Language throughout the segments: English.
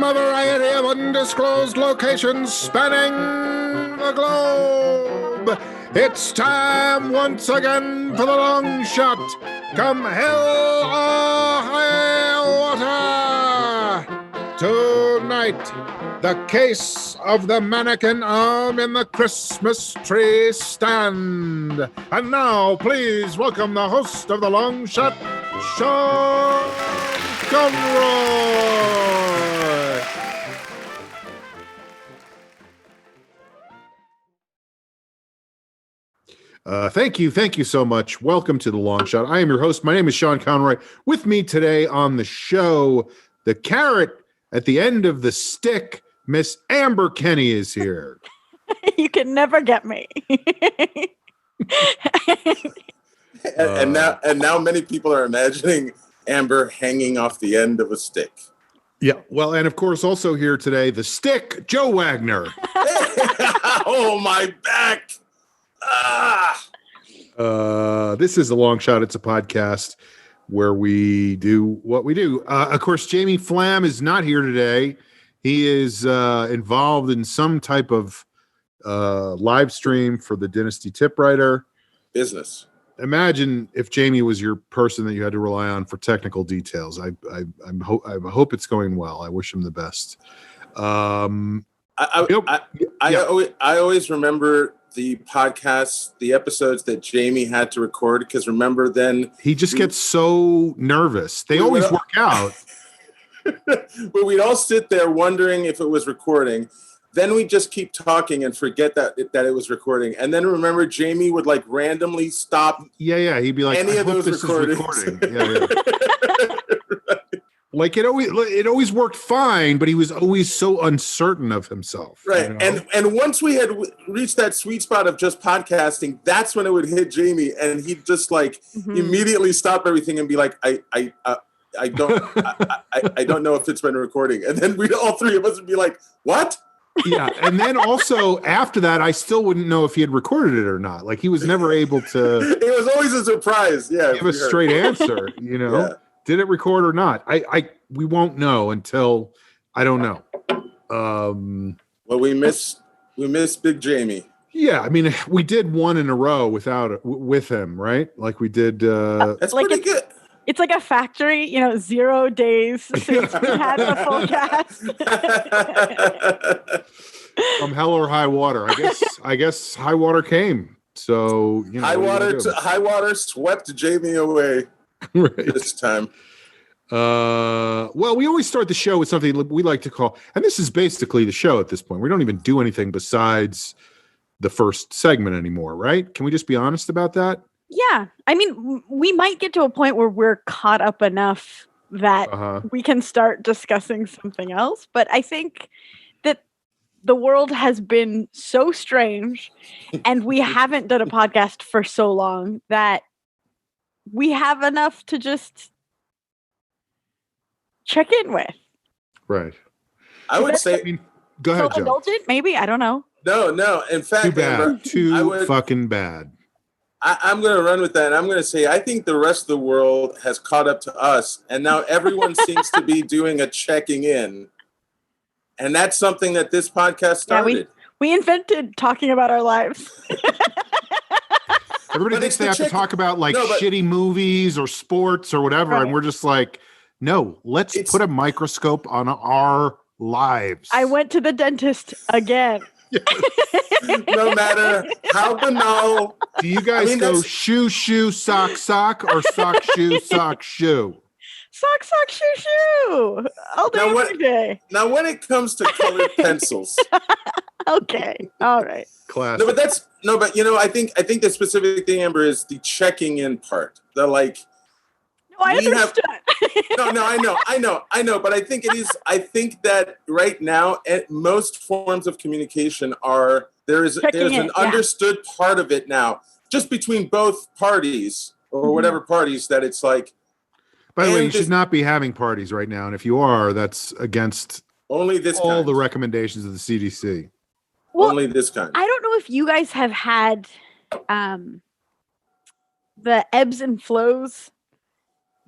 from a variety of undisclosed locations spanning the globe. It's time once again for the long shot. Come hell or high water. Tonight, the case of the mannequin arm in the Christmas tree stand. And now, please welcome the host of the long shot, Sean Conroy. Thank you so much. Welcome to the long shot. I am your host. My name is Sean Conroy. With me today on the show, the carrot at the end of the stick, Miss Amber Kenny is here. You can never get me. And now many people are imagining Amber hanging off the end of a stick. Yeah, well, and of course, also here today, the stick, Joe Wagner. Oh, my back. This is a long shot. It's a podcast where we do what we do. Of course, Jamie Flam is not here today. He is involved in some type of live stream for the Dynasty Tipwriter Business. Imagine if Jamie was your person that you had to rely on for technical details. I hope it's going well. I wish him the best. I always remember the podcasts, the episodes that Jamie had to record, because remember then he just gets so nervous. They always work out. But we'd all sit there wondering if it was recording. Then we just keep talking and forget that it was recording. And then remember, Jamie would like randomly stop. Yeah. He'd be like, any I of hope those this is recording. Yeah. Like it always worked fine, but he was always so uncertain of himself. Right. You know? And once we had reached that sweet spot of just podcasting, that's when it would hit Jamie, and he'd just like immediately stop everything and be like, I don't know if it's been recording. And then all three of us would be like, what? Yeah. And then also after that, I still wouldn't know if he had recorded it or not. Like he was never able to. It was always a surprise. Yeah. Give a straight answer, you know? Yeah. Did it record or not? We won't know until I don't know. Well, we miss Big Jamie. Yeah, I mean, we did one in a row with him, right? Like we did. That's like pretty good. It's like a factory, 0 days since we had the full cast. From hell or high water, I guess high water came. So high water swept Jamie away. Right. This time. Well, we always start the show with something we like to call, and this is basically the show at this point. We don't even do anything besides the first segment anymore, right? Can we just be honest about that? Yeah. I mean, we might get to a point where we're caught up enough that we can start discussing something else. But I think that the world has been so strange and we haven't done a podcast for so long that we have enough to just check in with. Right. I would say, go ahead, Joe. Self-indulgent, maybe? I don't know. No. In fact, too bad. Fucking bad. I'm going to run with that. And I'm going to say, I think the rest of the world has caught up to us. And now everyone seems to be doing a checking in. And that's something that this podcast started. Yeah, we invented talking about our lives. Everybody thinks they have to talk about shitty movies or sports or whatever. Right. And we're just like, no, let's put a microscope on our lives. I went to the dentist again. Yes. No matter how banal. Do you guys go shoe, sock, or sock, shoe? Sock, shoe. All day, every day. Now, when it comes to colored pencils. Okay. All right. Classic. But I think the specific thing, Amber, is the checking in part. The like. No, I understood. I know. But I think it is. I think that right now, most forms of communication there's an understood part of it now, just between both parties or whatever parties, that it's like. By the way, you should not be having parties right now, and if you are, that's against only all the recommendations of the CDC. Well, only this kind. I don't know if you guys have had the ebbs and flows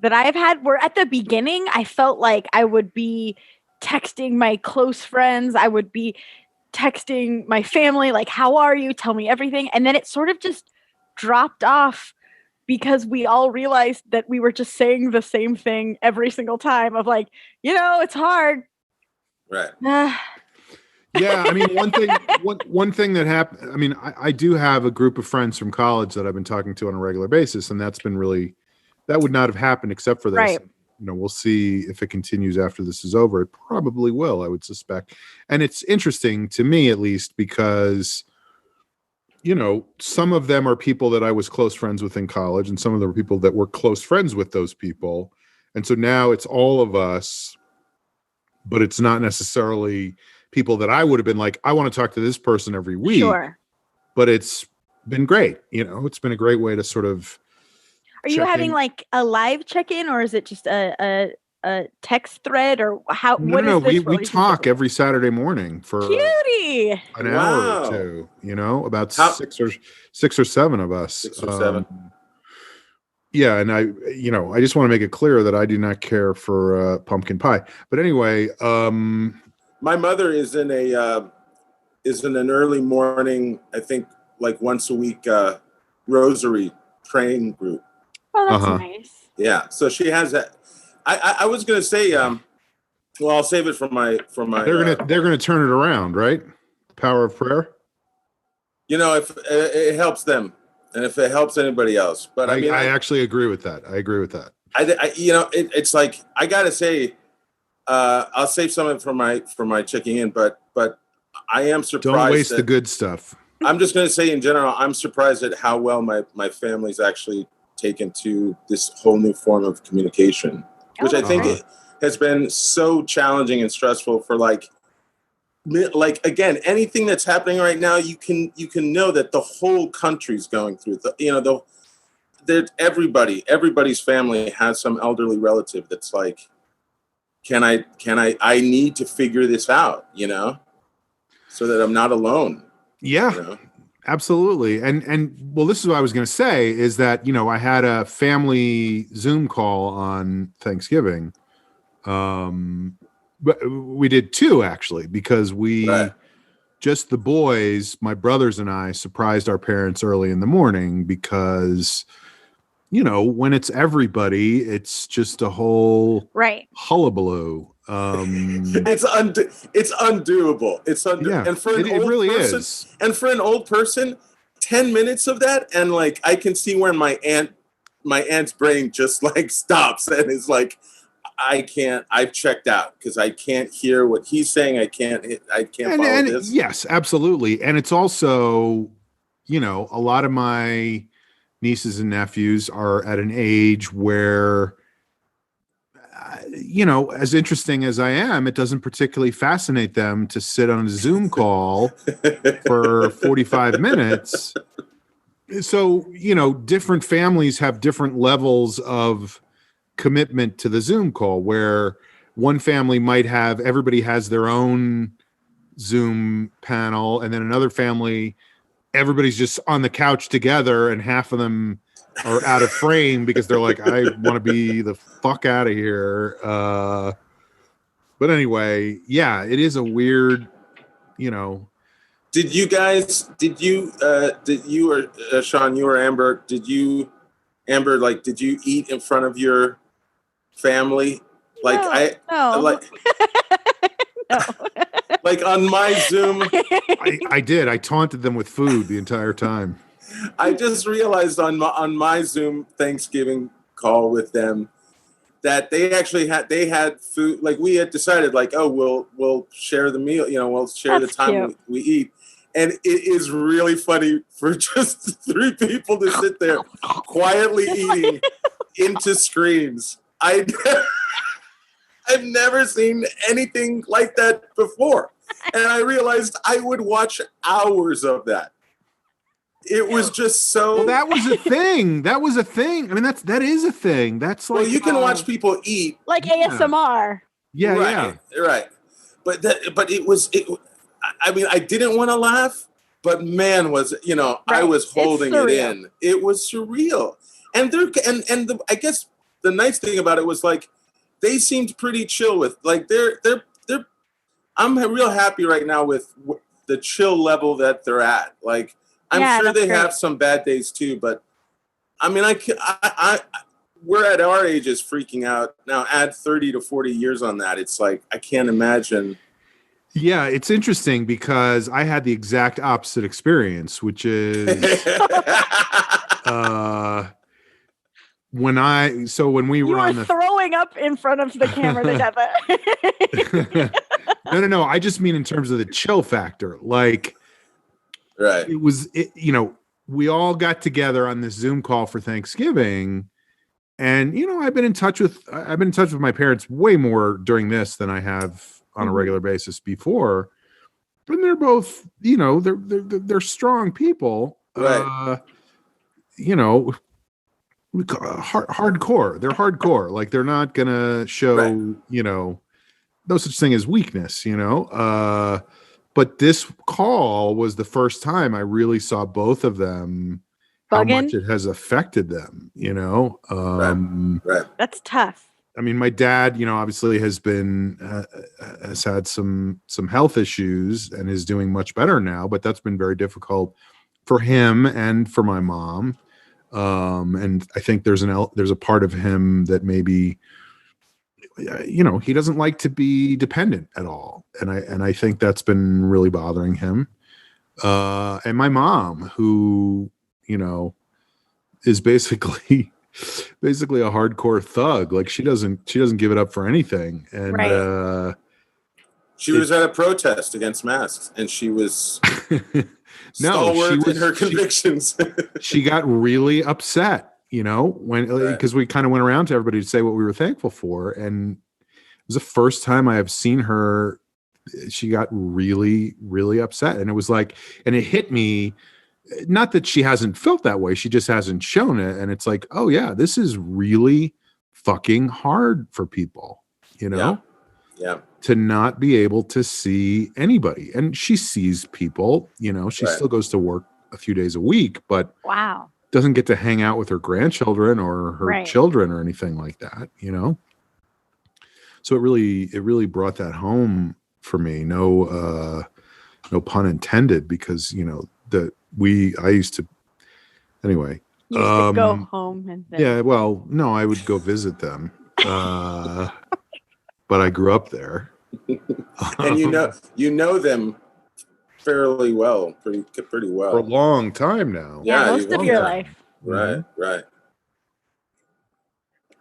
that I've had, where at the beginning I felt like I would be texting my close friends. I would be texting my family, like, how are you? Tell me everything. And then it sort of just dropped off because we all realized that we were just saying the same thing every single time of like, it's hard. Right. Yeah, I mean, one thing that happened. I mean, I do have a group of friends from college that I've been talking to on a regular basis, and that would not have happened except for this. Right. We'll see if it continues after this is over. It probably will, I would suspect. And it's interesting to me, at least, because some of them are people that I was close friends with in college, and some of them are people that were close friends with those people, and so now it's all of us, but it's not necessarily people that I would have been like, I want to talk to this person every week. Sure. But it's been great. It's been a great way to sort of. Are you having like a live check-in, or is it just a text thread, or how? No. We talk every Saturday morning for cutie an hour or two. About six or seven of us. 6 or 7. Yeah, and I just want to make it clear that I do not care for pumpkin pie. But anyway, my mother is in an early morning, I think, like once a week, rosary praying group. Oh, that's nice. Yeah, so she has that. I was gonna say, well, I'll save it for my. They're gonna turn it around, right? The power of prayer. If it helps them, and if it helps anybody else, but I actually agree with that. It's like I gotta say. I'll save something for my checking in, but I am surprised. Don't waste the good stuff. I'm just going to say in general, I'm surprised at how well my family's actually taken to this whole new form of communication, which I think has been so challenging and stressful for like again, anything that's happening right now, you can know that the whole country's going through everybody's family has some elderly relative that's like, I need to figure this out, so that I'm not alone. Yeah, absolutely. And well, this is what I was going to say is that, I had a family Zoom call on Thanksgiving. But we did 2 actually, because just the boys, my brothers and I surprised our parents early in the morning because when it's everybody, it's just a whole hullabaloo. It's undoable. Yeah, and for an old really person, is. And for an old person, 10 minutes of that, and like I can see where my aunt's brain just like stops and is like, I've checked out because I can't hear what he's saying. I can't follow this. Yes, absolutely. And it's also, a lot of my nieces and nephews are at an age where, as interesting as I am, it doesn't particularly fascinate them to sit on a Zoom call for 45 minutes. So, different families have different levels of commitment to the Zoom call, where one family might have, everybody has their own Zoom panel, and then another family, everybody's just on the couch together, and half of them are out of frame because they're like, I want to be the fuck out of here. But anyway, yeah, it is a weird, Did you or Sean, you or Amber, did you eat in front of your family? Like no. No. Like on my Zoom. I did. I taunted them with food the entire time. I just realized on my Zoom Thanksgiving call with them that they had food. Like we had decided, like, oh, we'll share the meal. We'll share the time we eat. And it is really funny for just 3 people to sit there quietly eating into screens. I've never seen anything like that before. And I realized I would watch hours of that. It was just so. Well, that was a thing. I mean, that is a thing. That's like. Well, you can watch people eat. Like ASMR. Yeah. Right. But it was. I mean, I didn't want to laugh, but man, I was holding it in. It was surreal. And I guess the nice thing about it was like they seemed pretty chill with, like, they're I'm real happy right now with the chill level that they're at. Like, I'm sure they have some bad days too, but I mean, we're at our ages freaking out now. Add 30 to 40 years on that. It's like, I can't imagine. Yeah, it's interesting because I had the exact opposite experience, which is when we were on the throwing up in front of the camera together. No. I just mean in terms of the chill factor. Like, right. We all got together on this Zoom call for Thanksgiving, and I've been in touch with my parents way more during this than I have on a regular basis before. And they're both, they're strong people. Right. Hardcore. They're hardcore. Like, they're not gonna show, no such thing as weakness, but this call was the first time I really saw both of them, how much it has affected them, Right. That's tough. I mean, my dad, obviously has had some health issues and is doing much better now, but that's been very difficult for him and for my mom. And I think there's a part of him that maybe, he doesn't like to be dependent at all. And I think that's been really bothering him. And my mom, who, is basically a hardcore thug. Like, she doesn't give it up for anything. And, she was at a protest against masks, and she was stalwart in her convictions. She got really upset, because we kind of went around to everybody to say what we were thankful for. And it was the first time I have seen her. She got really, really upset. And it was like, and it hit me, not that she hasn't felt that way. She just hasn't shown it. And it's like, oh yeah, this is really fucking hard for people, Yeah. To not be able to see anybody. And she sees people, she still goes to work a few days a week, but wow, doesn't get to hang out with her grandchildren or her children or anything like that, So it really brought that home for me. No pun intended, because, I used to, anyway. You used to go home and then... Yeah, well, no, I would go visit them. But I grew up there. And you know them fairly well, pretty well. For a long time now. Yeah, most of your life. Right.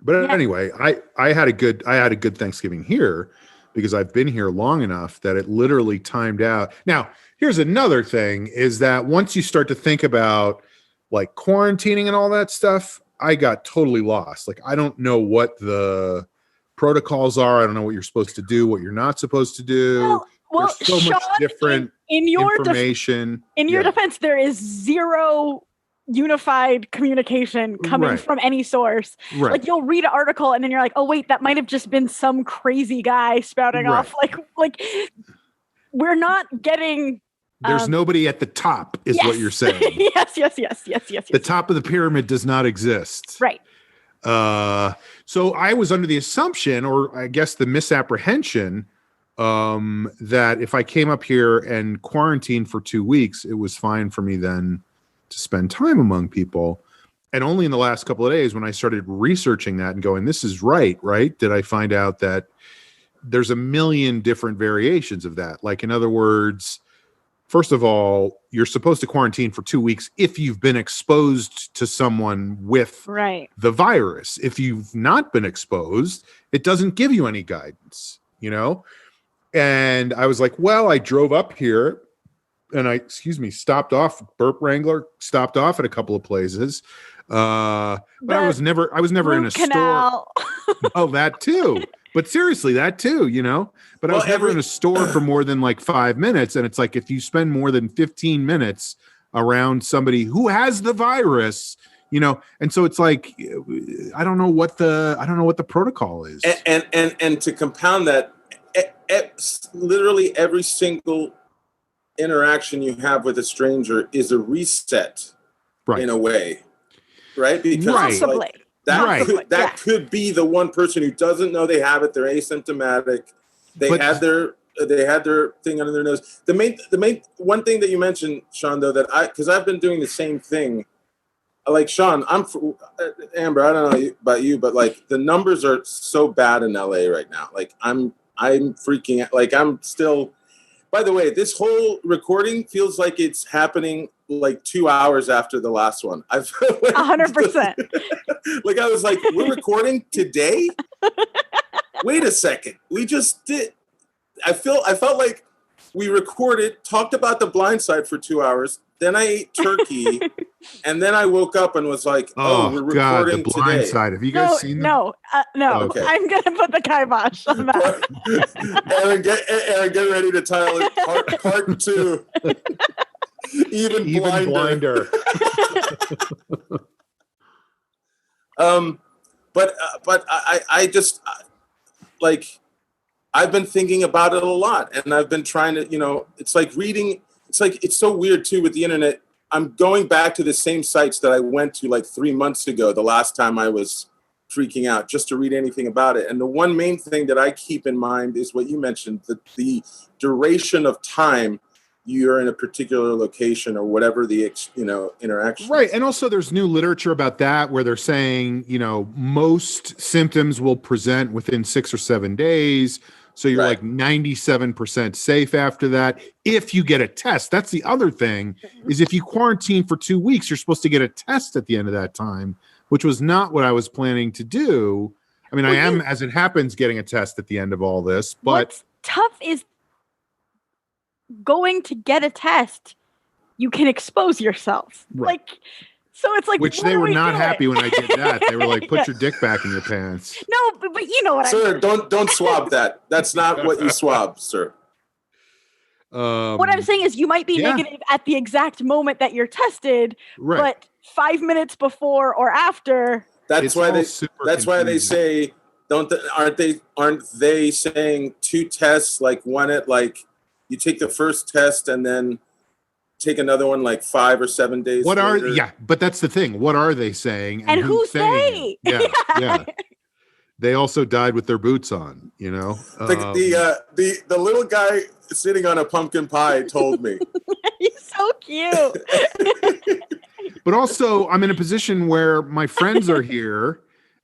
But anyway, I had a good Thanksgiving here because I've been here long enough that it literally timed out. Now, here's another thing, is that once you start to think about like quarantining and all that stuff, I got totally lost. Like, I don't know what the protocols are. I don't know what you're supposed to do, what you're not supposed to do. Well, there's so much different information. In your defense, there is zero unified communication coming from any source. Right. Like, you'll read an article and then you're like, oh wait, that might have just been some crazy guy spouting off. Like we're not getting. There's nobody at the top, is what you're saying. Yes. The top of the pyramid does not exist. Right. So I was under the assumption, or I guess the misapprehension, that if I came up here and quarantined for 2 weeks, it was fine for me then to spend time among people. And only in the last couple of days, when I started researching that and going, this is right, did I find out that there's a million different variations of that. Like, in other words, first of all, you're supposed to quarantine for 2 weeks if you've been exposed to someone with the virus. If you've not been exposed, it doesn't give you any guidance, And I was like, well, I drove up here and stopped off, Burp Wrangler, stopped off at a couple of places. But I was never in a store. Oh, that too. But seriously, that too, But I was never in a store for more than like 5 minutes. And it's like, if you spend more than 15 minutes around somebody who has the virus, and so it's like, I don't know what the protocol is. And to compound that, literally every single interaction you have with a stranger is a reset, in a way, right? Because possibly. That could be the one person who doesn't know they have it. They're asymptomatic. They had their they had their thing under their nose. The main one thing that you mentioned, Sean, though, that because I've been doing the same thing. Like Sean, Amber. I don't know about you, but like the numbers are so bad in LA right now. Like I'm freaking out. Like I'm still. By the way, this whole recording feels like it's happening like 2 hours after the last one. I feel like 100%. Like I was like, we're recording today? Wait a second. We just did. I felt like we recorded, talked about The Blind Side for 2 hours. Then I ate turkey, and then I woke up and was like, "Oh, we're recording The Blind today." Side. Have you guys seen them? No. Okay. I'm gonna put the kibosh on that. Aaron, get ready to title it part 2. Even blinder. But I just like I've been thinking about it a lot, and I've been trying to, it's like reading. It's like, it's so weird too with the internet. I'm going back to the same sites that I went to like 3 months ago, the last time I was freaking out, just to read anything about it. And the one main thing that I keep in mind is what you mentioned, that the duration of time you're in a particular location or whatever the, interaction. Right. And also there's new literature about that where they're saying, most symptoms will present within 6 or 7 days. So you're like 97% safe after that. If you get a test, that's the other thing, is if you quarantine for 2 weeks, you're supposed to get a test at the end of that time, which was not what I was planning to do. I mean, I am, as it happens, getting a test at the end of all this, but what's tough is going to get a test. You can expose yourself. Right. So it's like, which they were not happy when I did that. They were like, "Put your dick back in your pants." No, but you know what I mean. Sir, don't swab that. That's not what you swab, sir. What I'm saying is you might be negative at the exact moment that you're tested, but 5 minutes before or after. That's why they say aren't they saying 2 tests, like one at like you take the first test and then take another one like 5 or 7 days later. But that's the thing. What are they saying? And who's they? Yeah. They also died with their boots on, The little guy sitting on a pumpkin pie told me. He's so cute. But also I'm in a position where my friends are here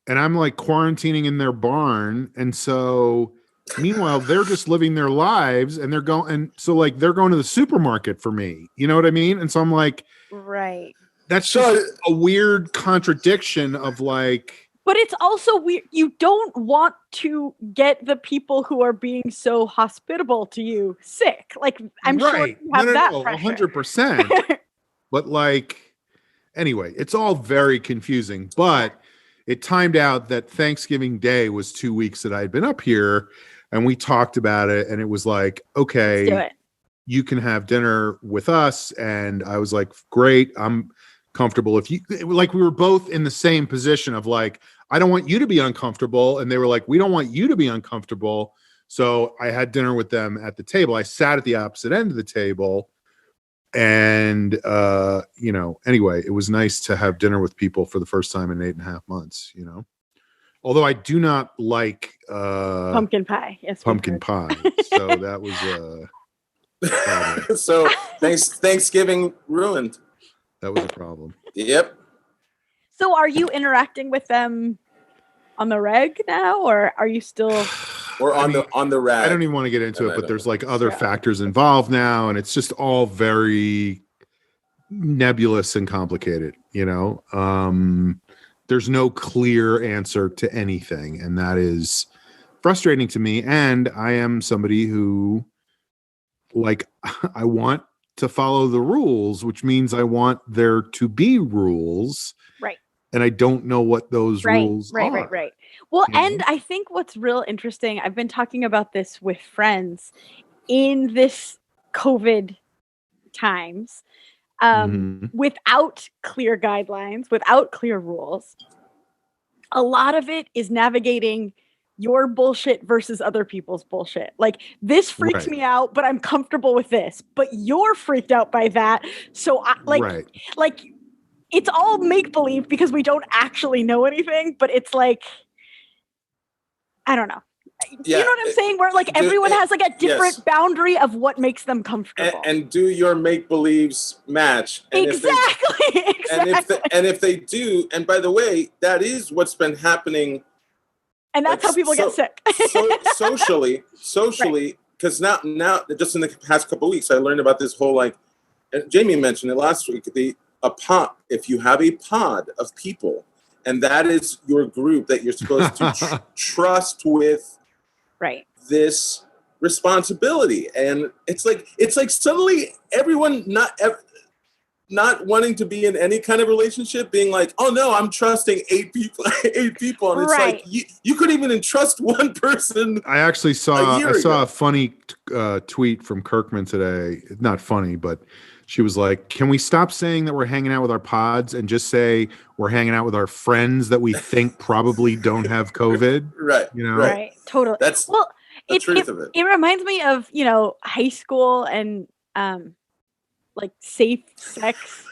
and I'm like quarantining in their barn. And so meanwhile, they're just living their lives and they're going to the supermarket for me. You know what I mean? And so I'm like, right. That's just a weird contradiction of like. But it's also weird. You don't want to get the people who are being so hospitable to you sick. Like, I'm sure you have that pressure. 100%. But like, anyway, it's all very confusing. But it timed out that Thanksgiving Day was 2 weeks that I had been up here. And we talked about it, and it was like, okay, let's do it. You can have dinner with us. And I was like, great, I'm comfortable. If you like, we were both in the same position of like, I don't want you to be uncomfortable. And they were like, we don't want you to be uncomfortable. So I had dinner with them at the table. I sat at the opposite end of the table. And, anyway, it was nice to have dinner with people for the first time in 8.5 months, Although I do not like pumpkin pie. Yes, pumpkin pie. So that was so Thanksgiving ruined. That was a problem. Yep. So are you interacting with them on the reg now, or are you still or on the rag? I don't even want to get into it, but there's like other factors involved now, and it's just all very nebulous and complicated, There's no clear answer to anything, and that is frustrating to me. And I am somebody who, like, I want to follow the rules, which means I want there to be rules. Right. And I don't know what those rules are. Right. Well, and I think what's real interesting, I've been talking about this with friends in this COVID times. Without clear guidelines, without clear rules, a lot of it is navigating your bullshit versus other people's bullshit. Like, this freaks me out, but I'm comfortable with this. But you're freaked out by that. So like it's all make-believe because we don't actually know anything, but it's like, I don't know. you know what I'm saying? Where like everyone has like a different boundary of what makes them comfortable. And do your make-believes match. And exactly. And if they do, and by the way, that is what's been happening. And that's how people get sick. socially, because now, just in the past couple of weeks, I learned about this whole and Jamie mentioned it last week. A pod. If you have a pod of people, and that is your group that you're supposed to trust with, right? This responsibility, and it's like suddenly everyone not wanting to be in any kind of relationship, being like, oh no, I'm trusting eight people, and it's like you couldn't even entrust one person. I actually saw a funny tweet from Kirkman today. Not funny, but she was like, can we stop saying that we're hanging out with our pods and just say we're hanging out with our friends that we think probably don't have COVID? Right. Right. Totally. That's the truth of it. It reminds me of, high school and like safe sex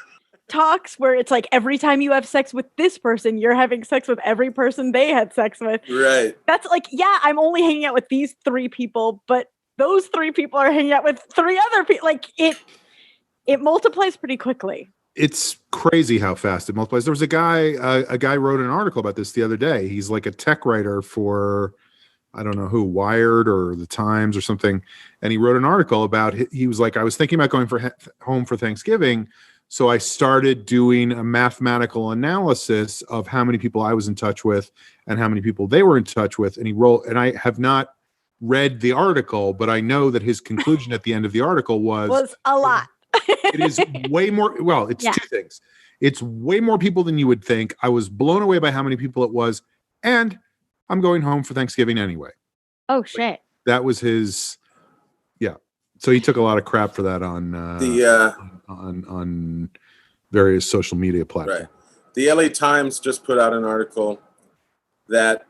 talks where it's like every time you have sex with this person, you're having sex with every person they had sex with. Right. That's like, I'm only hanging out with these 3 people, but those 3 people are hanging out with 3 other people. Like it multiplies pretty quickly. It's crazy how fast it multiplies. There was a guy wrote an article about this the other day. He's like a tech writer for, I don't know who, Wired or the Times or something. And he wrote an article about, he was like, I was thinking about going home for Thanksgiving. So I started doing a mathematical analysis of how many people I was in touch with and how many people they were in touch with. And I have not read the article, but I know that his conclusion at the end of the article was a lot. It is way more. Well, it's 2 things. It's way more people than you would think. I was blown away by how many people it was. And I'm going home for Thanksgiving anyway. Oh, shit. That was his. Yeah. So he took a lot of crap for that on various social media platforms. Right. The LA Times just put out an article that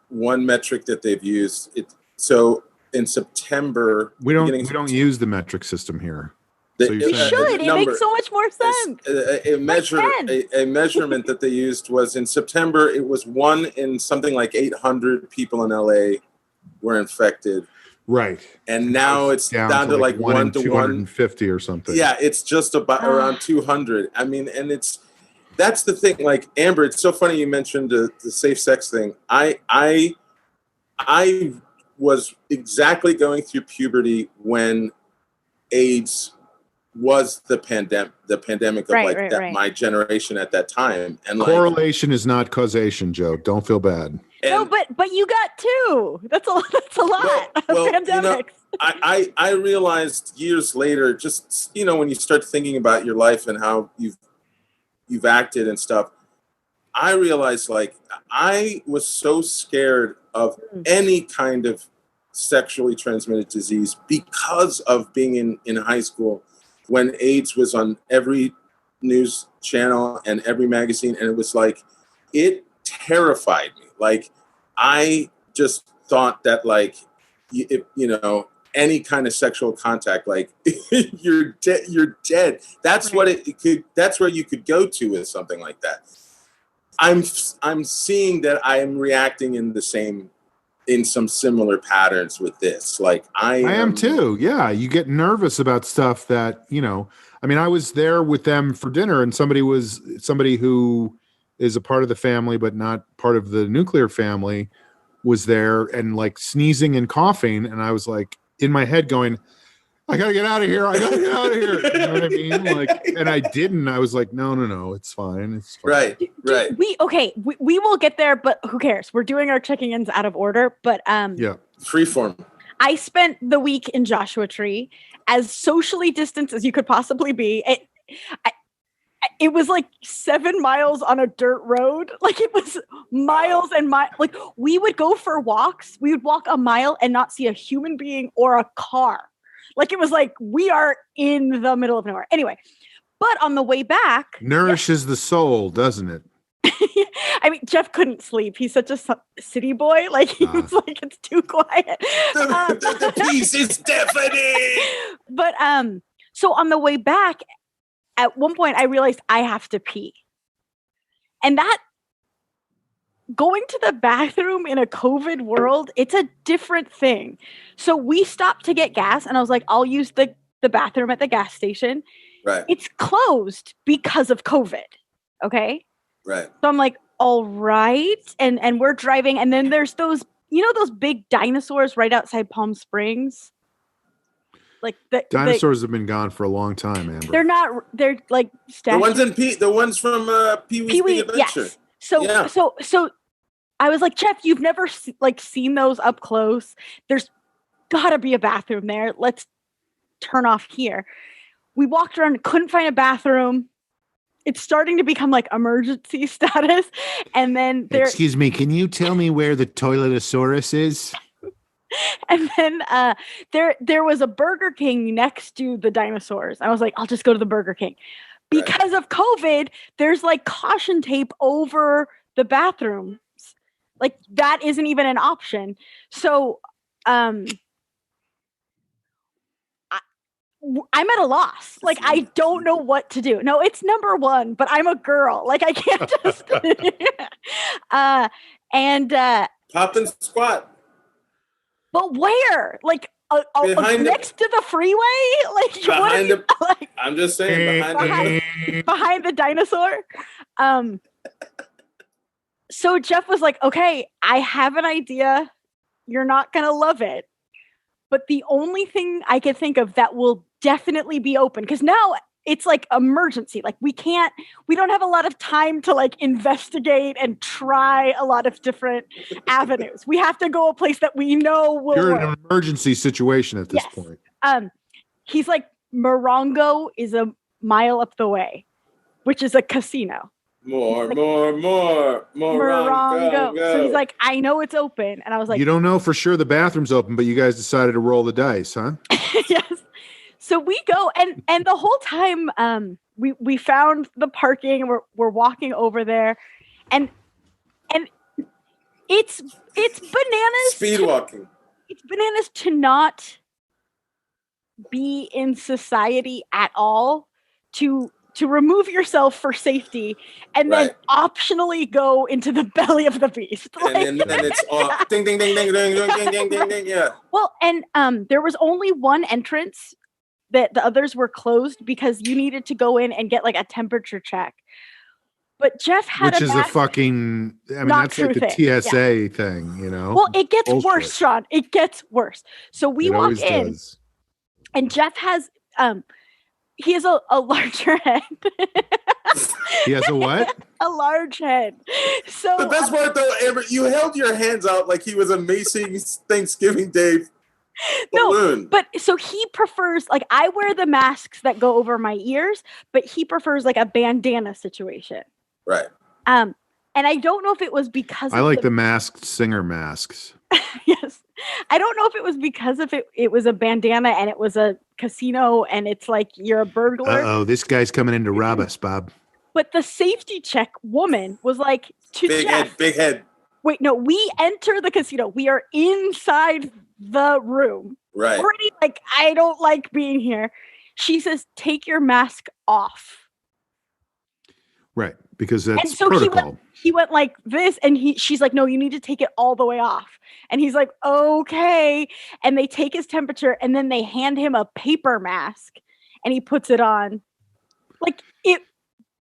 one metric that they've used. So in September, we don't use the metric system here. We should. It makes so much more sense. A measurement that they used was in September. It was 1 in something like 800 people in LA were infected. Right. And now it's down to like 1 to 250 or something. Yeah, it's just about around 200. I mean, and that's the thing. Like Amber, it's so funny you mentioned the safe sex thing. I was exactly going through puberty when AIDS was the pandemic of my generation at that time. And correlation is not causation, Joe. Don't feel bad. No, but you got 2. That's a lot of pandemics. I realized years later, just when you start thinking about your life and how you've acted and stuff, I realized I was so scared of any kind of sexually transmitted disease because of being in high school when AIDS was on every news channel and every magazine. And it was it terrified me. I just thought that any kind of sexual contact, you're dead. That's what that's where you could go to with something like that. I'm seeing that I am reacting in some similar patterns with this. I am too. Yeah. You get nervous about stuff that, I mean, I was there with them for dinner and somebody who is a part of the family, but not part of the nuclear family was there and sneezing and coughing. And I was in my head going, I gotta get out of here. You know what I mean? And I didn't. I was no, it's fine. It's fine. Right. We will get there, but who cares? We're doing our checking-ins out of order, but freeform. I spent the week in Joshua Tree as socially distanced as you could possibly be. It was 7 miles on a dirt road. It was miles and miles. We would go for walks. We would walk a mile and not see a human being or a car. It was we are in the middle of nowhere. Anyway, but on the way back. Nourishes the soul, doesn't it? I mean, Jeff couldn't sleep. He's such a city boy. He was it's too quiet. The peace is deafening. But so on the way back, at one point I realized I have to pee. And going to the bathroom in a COVID world, it's a different thing. So we stopped to get gas, and I was like, I'll use the bathroom at the gas station. Right. It's closed because of COVID. Okay. Right. So I'm like, all right. And we're driving, and then there's those, those big dinosaurs right outside Palm Springs. Like the dinosaurs have been gone for a long time, Amber. They're like statues. The ones from Pee-wee's Big Adventure. Yes. So I was like, Jeff, you've never seen those up close. There's gotta be a bathroom there. Let's turn off here. We walked around, couldn't find a bathroom. It's starting to become like emergency status. And then excuse me, can you tell me where the Toiletosaurus is? And then there was a Burger King next to the dinosaurs. I was like, I'll just go to the Burger King. Because of COVID, there's like caution tape over the bathrooms. Like that isn't even an option. So I'm at a loss. Like, I don't know what to do. No, it's number one, but I'm a girl. Like, I can't just. Pop and squat. But where? Like, next to the freeway? Like, I'm just saying, behind the dinosaur. So Jeff was like, okay, I have an idea. You're not going to love it. But the only thing I could think of that will definitely be open, because now it's like emergency. Like we don't have a lot of time to like investigate and try a lot of different avenues. We have to go a place that we know will You're work. in an emergency situation at this point. He's like, Morongo is a mile up the way, which is a casino. More. Morongo. So he's like, I know it's open. And I was like, you don't know for sure the bathroom's open, but you guys decided to roll the dice, huh? Yes. So we go, and the whole time we found the parking, and we're walking over there, and it's bananas. Speed walking. It's bananas to not be in society at all, to remove yourself for safety, and then optionally go into the belly of the beast. And then it's off. Ding, ding, ding, ding, ding, ding, ding, ding, ding, ding, yeah. Well, and there was only one entrance that the others were closed because you needed to go in and get like a temperature check. But Jeff had a fucking, that's like the TSA thing, you know? Well, it gets worse, Sean. It gets worse. So we walk in, and Jeff has, he has a larger head. He has a what? A large head. So the best part though, Amber, you held your hands out like he was a Macy Thanksgiving Day balloon. No, but so he prefers, like, I wear the masks that go over my ears, but he prefers like a bandana situation. Right. And I don't know if it was because I like the masked singer masks. Yes. I don't know if it was because of it was a bandana and it was a casino and it's like you're a burglar. Uh-oh, this guy's coming in to rob us, Bob. But the safety check woman was like, to Jeff, big head. Wait, no, we enter the casino. We are inside the room. Right. Already, like, I don't like being here. She says, take your mask off. Right, because that's and so protocol. He went like this, and she's like, no, you need to take it all the way off. And he's like, okay. And they take his temperature, and then they hand him a paper mask, and he puts it on. Like,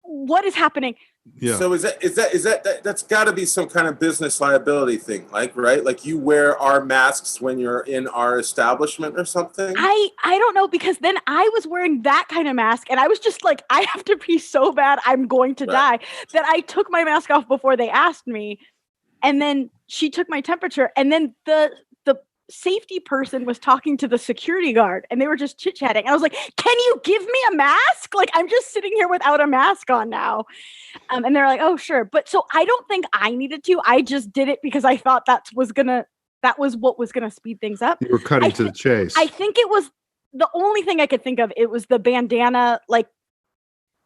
what is happening? Yeah. So is that that's got to be some kind of business liability thing, like, right? Like you wear our masks when you're in our establishment or something? I don't know, because then I was wearing that kind of mask and I was just like, I have to pee so bad I'm going to die, that I took my mask off before they asked me. And then she took my temperature, and then the safety person was talking to the security guard, and they were just chit-chatting. I was like, can you give me a mask? Like, I'm just sitting here without a mask on now. And they're like, oh, sure. But so I don't think I needed to. I just did it because I thought that was what was going to speed things up. You were cutting to the chase. I think it was the only thing I could think of. It was the bandana, like,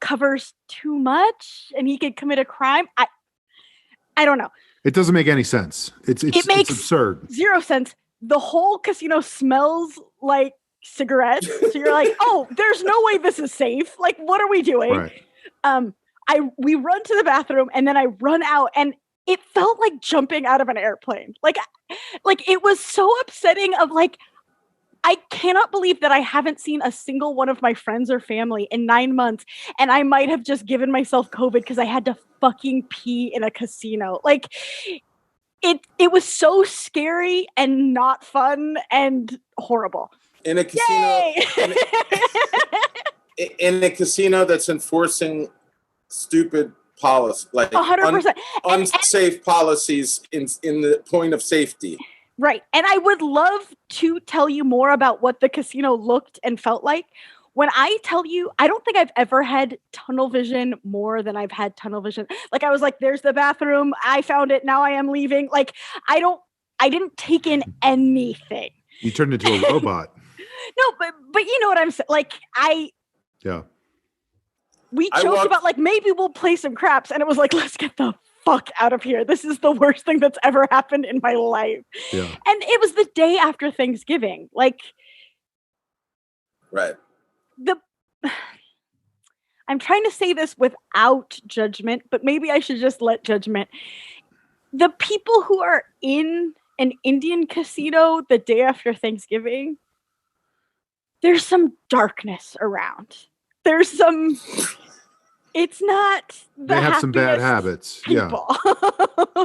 covers too much and he could commit a crime. I don't know. It doesn't make any sense. It makes absurd. Zero sense. The whole casino smells like cigarettes. So you're like, oh, there's no way this is safe. Like, what are we doing? Right. We run to the bathroom, and then I run out, and it felt like jumping out of an airplane. Like it was so upsetting of like, I cannot believe that I haven't seen a single one of my friends or family in 9 months. And I might have just given myself COVID because I had to fucking pee in a casino. Like it was so scary and not fun and horrible. In a casino, in a casino that's enforcing stupid policy, like 100%. Unsafe policies in the point of safety. Right. And I would love to tell you more about what the casino looked and felt like. When I tell you, I don't think I've ever had tunnel vision more than I've had tunnel vision. Like I was like, there's the bathroom. I found it. Now I am leaving. Like I didn't take in anything. You turned into a robot. No, but you know what I'm saying? Like we joked about like, maybe we'll play some craps. And it was like, let's get the fuck out of here. This is the worst thing that's ever happened in my life. Yeah. And it was the day after Thanksgiving. Like, right. I'm trying to say this without judgment, but maybe I should just let judgment. The people who are in an Indian casino the day after Thanksgiving, there's some darkness around. There's some... It's not. They have some bad habits. People. Yeah.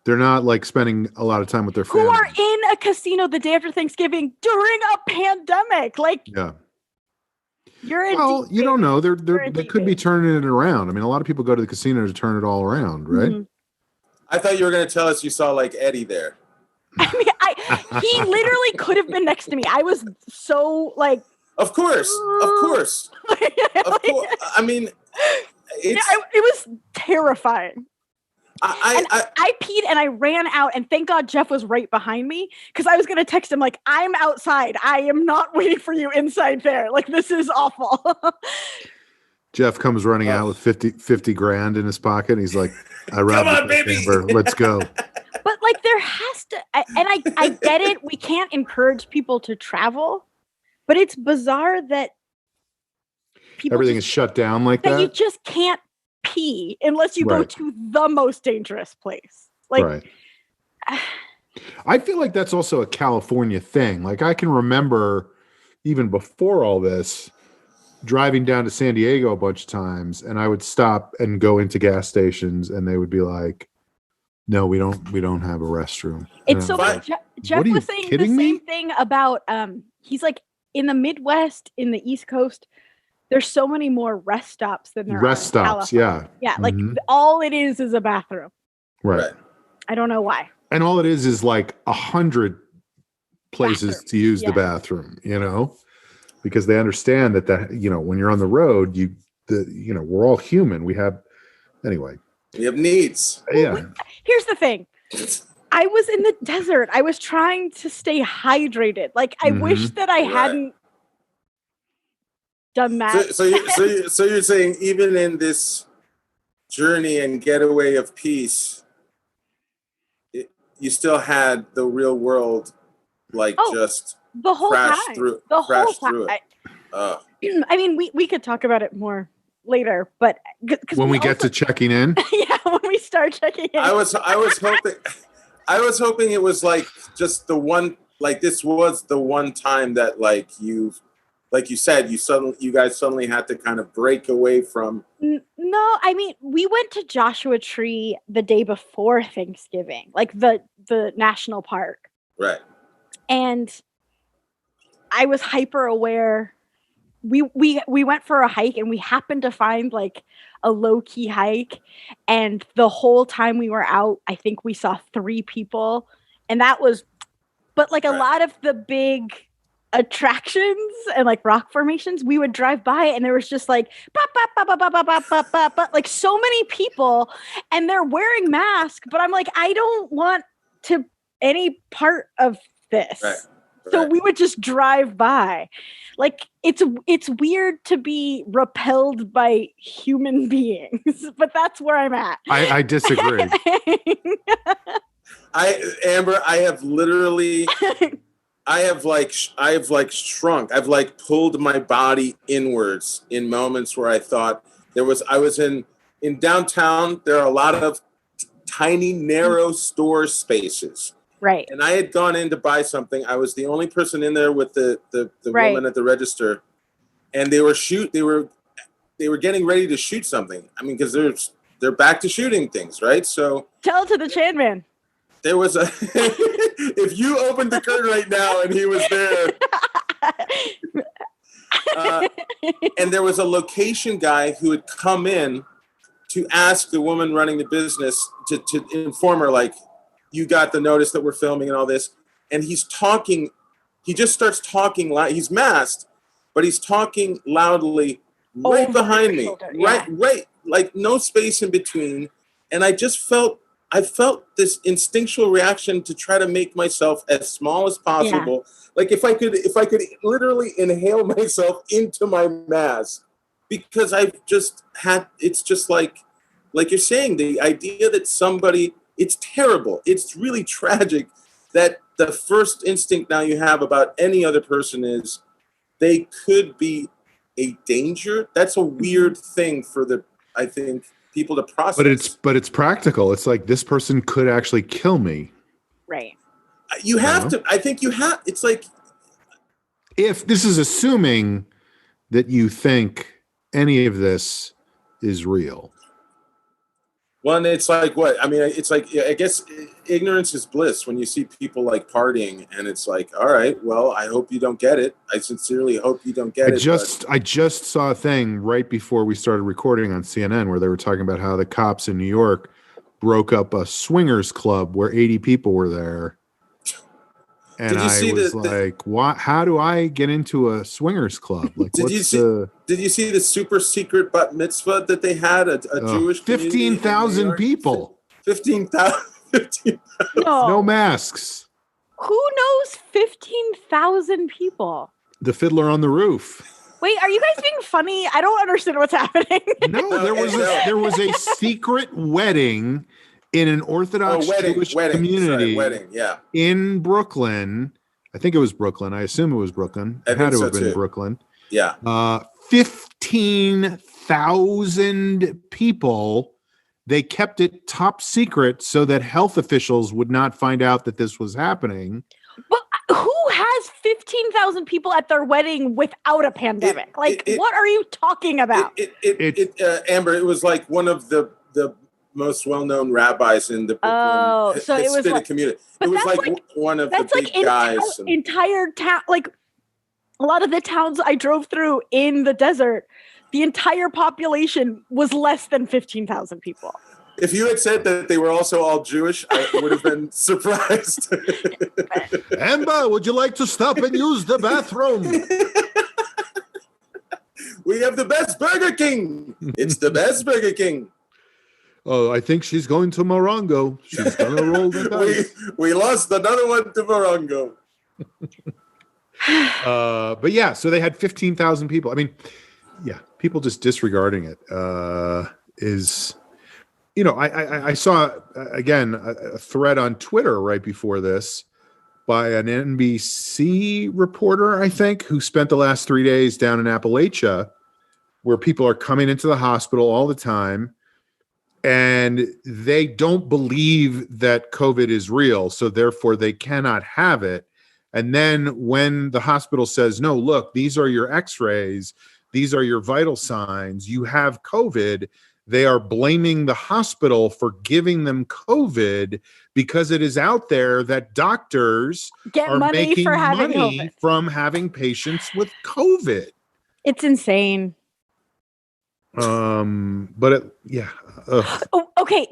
They're not like spending a lot of time with their family. Who are in a casino the day after Thanksgiving during a pandemic? Like, yeah. Well, you don't know. They could be turning it around. I mean, a lot of people go to the casino to turn it all around, right? Mm-hmm. I thought you were going to tell us you saw like Eddie there. I mean, he literally could have been next to me. I was so like. Of course. I mean, it was terrifying. I peed and I ran out, and thank God Jeff was right behind me because I was going to text him like, I'm outside. I am not waiting for you inside there. Like, this is awful. Jeff comes running out with 50 grand in his pocket. He's like, I robbed Come on, baby. Amber. Let's go. But like, there has to, and I get it. We can't encourage people to travel. But it's bizarre that everything is shut down like that. You just can't pee unless you go to the most dangerous place. Like, right. I feel like that's also a California thing. Like I can remember even before all this, driving down to San Diego a bunch of times, and I would stop and go into gas stations, and they would be like, "No, we don't have a restroom." It's so funny. Jeff was saying the same thing about. He's like, in the Midwest, in the East Coast, there's so many more rest stops than there are rest stops. California. Yeah, like all it is a bathroom. Right. I don't know why. And all it is like 100 places to use the bathroom. You know, because they understand that when you're on the road, we're all human. We have needs. Yeah. Here's the thing. I was in the desert. I was trying to stay hydrated. Like I wish that I hadn't done that. So you're saying even in this journey and getaway of peace, you still had the real world, just the whole crash time. Through, the crash whole time. Through it. I mean, we could talk about it more later, but when we get to checking in, when we start checking in, I was hoping it was like just the one, like this was the one time that like you said, you guys suddenly had to kind of break away from. No, I mean, we went to Joshua Tree the day before Thanksgiving, like the national park. Right. And I was hyper aware. We went for a hike, and we happened to find like a low key hike. And the whole time we were out, I think we saw 3 people, and that was, but like a lot of the big attractions and like rock formations, we would drive by, and there was just like like so many people, and they're wearing masks, but I'm like, I don't want to any part of this. Right. So we would just drive by. Like it's weird to be repelled by human beings, but that's where I'm at. I disagree. Amber, I have literally I have shrunk. I've like pulled my body inwards in moments where I thought I was in downtown. There are a lot of tiny, narrow store spaces. Right. And I had gone in to buy something. I was the only person in there with the woman at the register, and they were getting ready to shoot something. I mean, because they're back to shooting things, right? So tell it to the Chan Man. There was a if you opened the curtain right now and he was there. And there was a location guy who had come in to ask the woman running the business to inform her, like, you got the notice that we're filming and all this. And he's talking, he just starts talking loud. He's masked, but he's talking loudly right behind me. Shoulder, yeah. Right, like no space in between. And I felt this instinctual reaction to try to make myself as small as possible. Yeah. Like if I could literally inhale myself into my mask, because I've just had, it's just like you're saying, the idea that somebody, it's terrible. It's really tragic that the first instinct now you have about any other person is they could be a danger. That's a weird thing for I think, people to process. But it's practical. It's like, this person could actually kill me. Right. You have to. I think you have. It's like, if this is assuming that you think any of this is real. Well, and it's like what? I mean, it's like, I guess ignorance is bliss when you see people like partying, and it's like, all right, well, I hope you don't get it. I sincerely hope you don't get it. I just saw a thing right before we started recording on CNN where they were talking about how the cops in New York broke up a swingers club where 80 people were there. And I was like, "What? How do I get into a swingers club?" Like, did you see the super secret bat mitzvah that they had? A Jewish 15,000 people. 15,000. No masks. Who knows 15,000 people? The Fiddler on the Roof. Wait, are you guys being funny? I don't understand what's happening. No, there was a secret wedding in an Orthodox Jewish community in Brooklyn. I think it was Brooklyn. I assume it was Brooklyn. It had to have been Brooklyn. Yeah. 15,000 people. They kept it top secret so that health officials would not find out that this was happening. Well, who has 15,000 people at their wedding without a pandemic? What are you talking about? Amber, it was like one of the most well-known rabbis in the Brooklyn Hasidic community. It was like one of the big guys. Entire town, like a lot of the towns I drove through in the desert, the entire population was less than 15,000 people. If you had said that they were also all Jewish, I would have been surprised. Amber, would you like to stop and use the bathroom? We have the best Burger King. It's the best Burger King. Oh, I think she's going to Morongo. She's going to roll the dice. We lost another one to Morongo. But yeah, so they had 15,000 people. I mean, yeah, people just disregarding it is, you know, I saw, again, a thread on Twitter right before this by an NBC reporter, I think, who spent the last 3 days down in Appalachia, where people are coming into the hospital all the time. And they don't believe that COVID is real, so therefore they cannot have it. And then when the hospital says, no, look, these are your x-rays, these are your vital signs, you have COVID, they are blaming the hospital for giving them COVID because it is out there that doctors are making money from having patients with COVID. It's insane. Okay.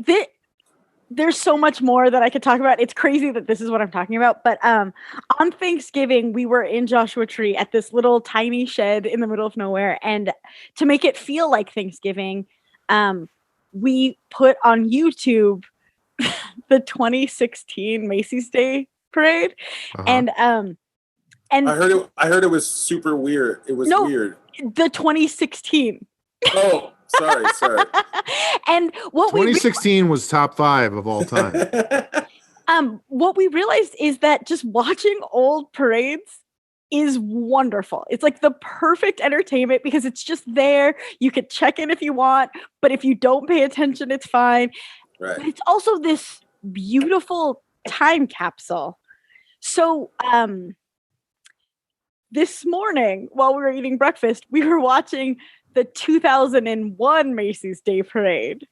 There's so much more that I could talk about. It's crazy that this is what I'm talking about. But on Thanksgiving, we were in Joshua Tree at this little tiny shed in the middle of nowhere. And to make it feel like Thanksgiving, we put on YouTube the 2016 Macy's Day Parade. And I heard it was super weird. It was weird. The 2016. Oh, sorry. And what 2016 was top 5 of all time. What we realized is that just watching old parades is wonderful. It's like the perfect entertainment because it's just there. You could check in if you want, but if you don't pay attention, it's fine. Right. But it's also this beautiful time capsule. So this morning, while we were eating breakfast, we were watching the 2001 Macy's Day Parade.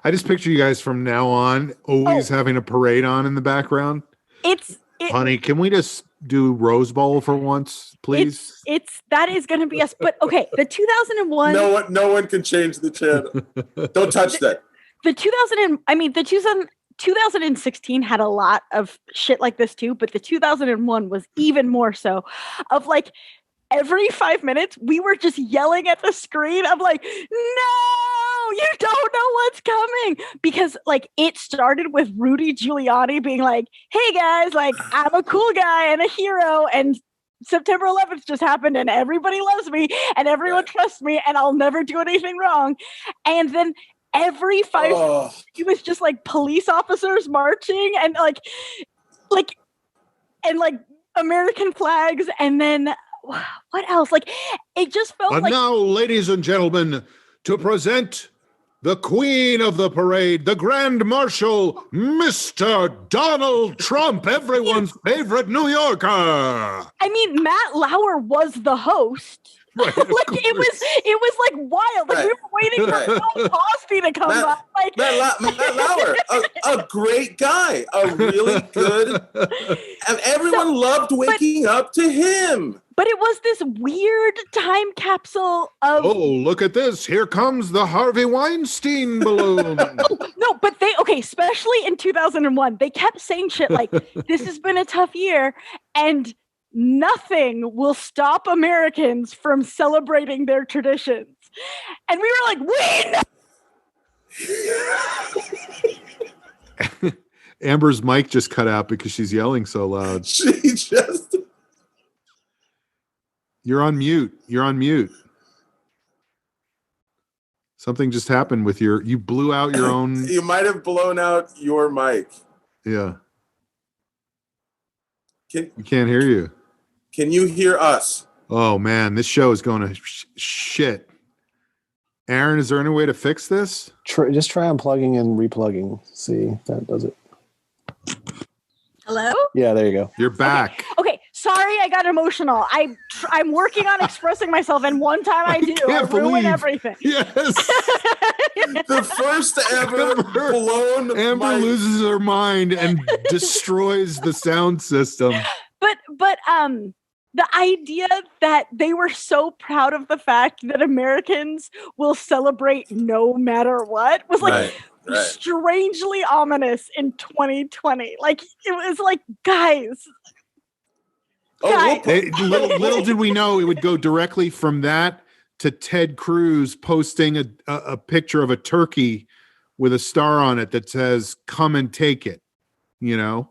I just picture you guys from now on always having a parade on in the background. Honey, can we just do Rose Bowl for once, please? That is going to be us. But okay, the 2001. No one can change the channel. Don't touch that. The 2016 had a lot of shit like this too, but the 2001 was even more so. Of like every 5 minutes, we were just yelling at the screen. I'm like, no, you don't know what's coming. Because like it started with Rudy Giuliani being like, hey guys, like I'm a cool guy and a hero. And September 11th just happened and everybody loves me and everyone trusts me and I'll never do anything wrong. And then every 5 minutes, it was just like police officers marching and like American flags. And then what else? Like it just felt like. Now, ladies and gentlemen, to present the queen of the parade, the Grand Marshal, Mr. Donald Trump, everyone's favorite New Yorker. I mean, Matt Lauer was the host. Right, like it was like wild. Like we were waiting for Bill Cosby to come by. Like Matt Lauer, a great guy, a really good, and everyone loved waking up to him. But it was this weird time capsule of. Oh, look at this! Here comes the Harvey Weinstein balloon. No, but especially in 2001, they kept saying shit like, "This has been a tough year," and nothing will stop Americans from celebrating their traditions. And we were like, we know. Amber's mic just cut out because she's yelling so loud. You're on mute. Something just happened with you blew out your own. You might have blown out your mic. Yeah. We can't hear you. Can you hear us? Oh man, this show is going to shit. Aaron, is there any way to fix this? Just try unplugging and replugging. See if that does it. Hello? Yeah, there you go. You're back. Okay. Sorry, I got emotional. I'm working on expressing myself, and one time I do, I ruin everything. Yes. The first ever blown. Amber loses her mind and destroys the sound system. But the idea that they were so proud of the fact that Americans will celebrate no matter what was like strangely ominous in 2020. Like it was like, guys. Little did we know it would go directly from that to Ted Cruz posting a picture of a turkey with a star on it that says, "Come and take it," you know?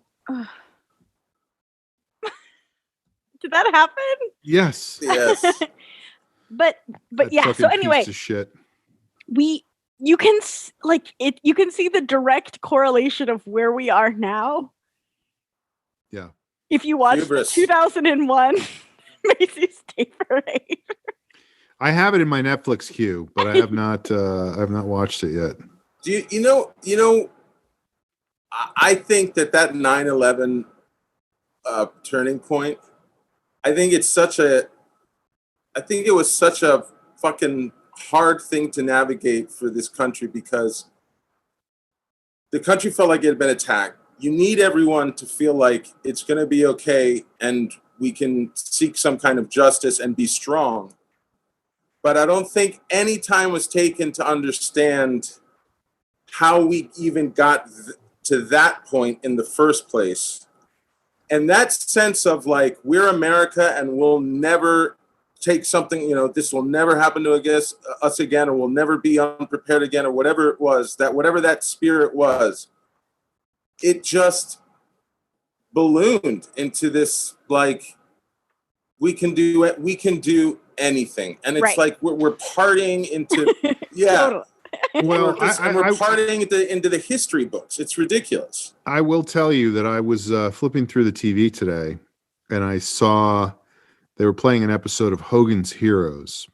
Did that happen? Yes. but yeah. So anyway, piece of shit. You can see the direct correlation of where we are now. Yeah. If you watch the 2001 Macy's Day Parade. I have it in my Netflix queue, but I have not watched it yet. Do you know? I think that 9/11 turning point. I think it was such a fucking hard thing to navigate for this country because the country felt like it had been attacked. You need everyone to feel like it's going to be okay and we can seek some kind of justice and be strong. But I don't think any time was taken to understand how we even got to that point in the first place. And that sense of like, we're America and we'll never take something, this will never happen to us again, or we'll never be unprepared again, or whatever it was, whatever that spirit was, it just ballooned into this, like, we can do anything. And it's like, we're partying into, Totally. Well, we're partying into the history books. It's ridiculous. I will tell you that I was flipping through the TV today, and I saw they were playing an episode of Hogan's Heroes.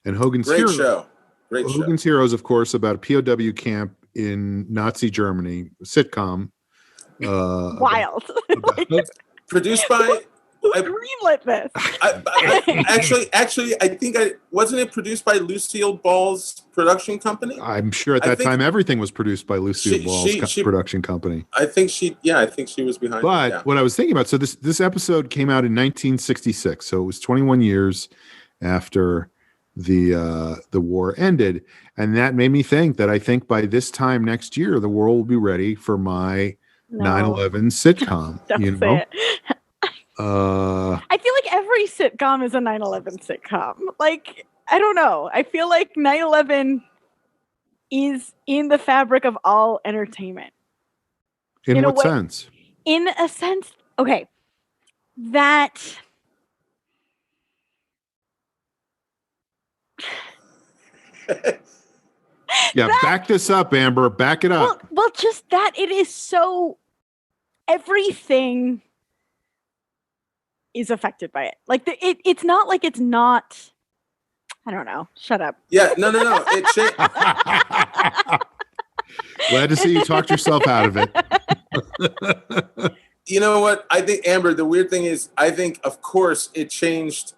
And Hogan's Great show. Great show. Hogan's Heroes, of course, about a POW camp in Nazi Germany, sitcom. Wild. Produced by... Who greenlit this? Actually, I think wasn't it produced by Lucille Ball's production company? I'm sure at that time everything was produced by Lucille Ball's production company. I think she was behind. But what I was thinking about, so this episode came out in 1966, so it was 21 years after the war ended, and that made me think that I think by this time next year, the world will be ready for my 9/11 sitcom. Don't say it. I feel like every sitcom is a 9/11 sitcom. Like, I don't know. I feel like 9/11 is in the fabric of all entertainment. In what sense? In a sense, okay, that back this up, Amber. Back it up. Well, just that it is so everything is affected by it. Like it's not like it's not. I don't know. Shut up. Yeah, no. Glad to see you talked yourself out of it. You know what? I think, Amber, the weird thing is, I think, of course, it changed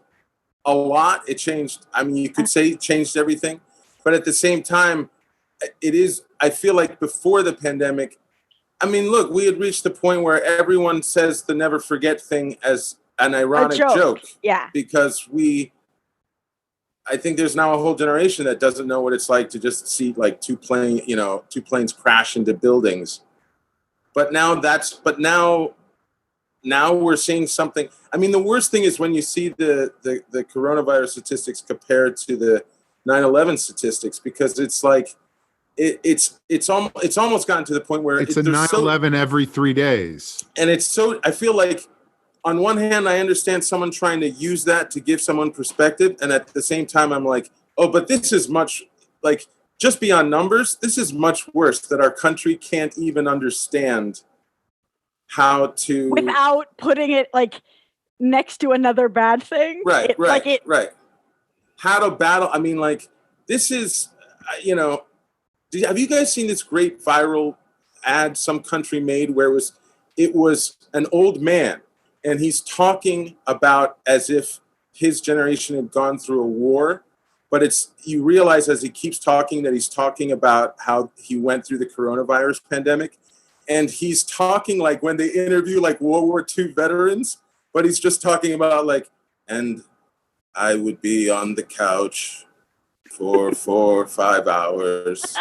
a lot. It changed. I mean, you could say it changed everything, but at the same time, it is. I feel like before the pandemic, I mean, look, we had reached the point where everyone says the never forget thing as an ironic joke. Yeah. Because I think there's now a whole generation that doesn't know what it's like to just see like two planes crash into buildings. But now we're seeing something. I mean, the worst thing is when you see the coronavirus statistics compared to the 9/11 statistics, because it's like it's almost gotten to the point where it's a 9/11 every 3 days. And it's so, I feel like on one hand, I understand someone trying to use that to give someone perspective. And at the same time, I'm like, oh, but this is much, like, just beyond numbers, this is much worse that our country can't even understand how to... Without putting it, like, next to another bad thing. Right. How to battle. I mean, like, this is, have you guys seen this great viral ad some country made where it was an old man, and he's talking about as if his generation had gone through a war, but you realize as he keeps talking that he's talking about how he went through the coronavirus pandemic, and he's talking like when they interview like World War II veterans, but he's just talking about like, and I would be on the couch for 4 or 5 hours.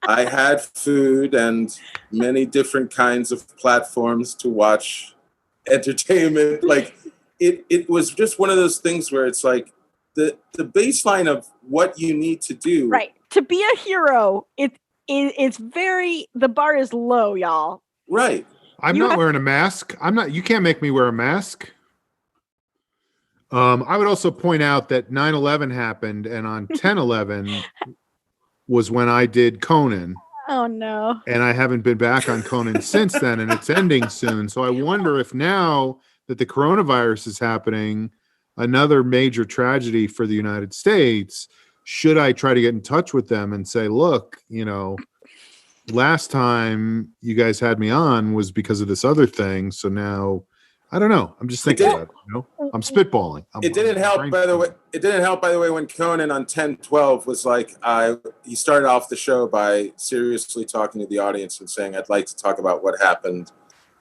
I had food and many different kinds of platforms to watch entertainment. Like it was just one of those things where it's like the baseline of what you need to do. Right. To be a hero, it's very, the bar is low, y'all. Right. I'm not wearing a mask. You can't make me wear a mask. I would also point out that 9/11 happened, and on 10/11 was when I did Conan. Oh, no. And I haven't been back on Conan since then, and it's ending soon. So I wonder if now that the coronavirus is happening, another major tragedy for the United States, should I try to get in touch with them and say, look, last time you guys had me on was because of this other thing. So now, I don't know. I'm just thinking about it. I'm spitballing. It didn't help, by the way. It didn't help, by the way, when Conan on 10/12 was like, he started off the show by seriously talking to the audience and saying, "I'd like to talk about what happened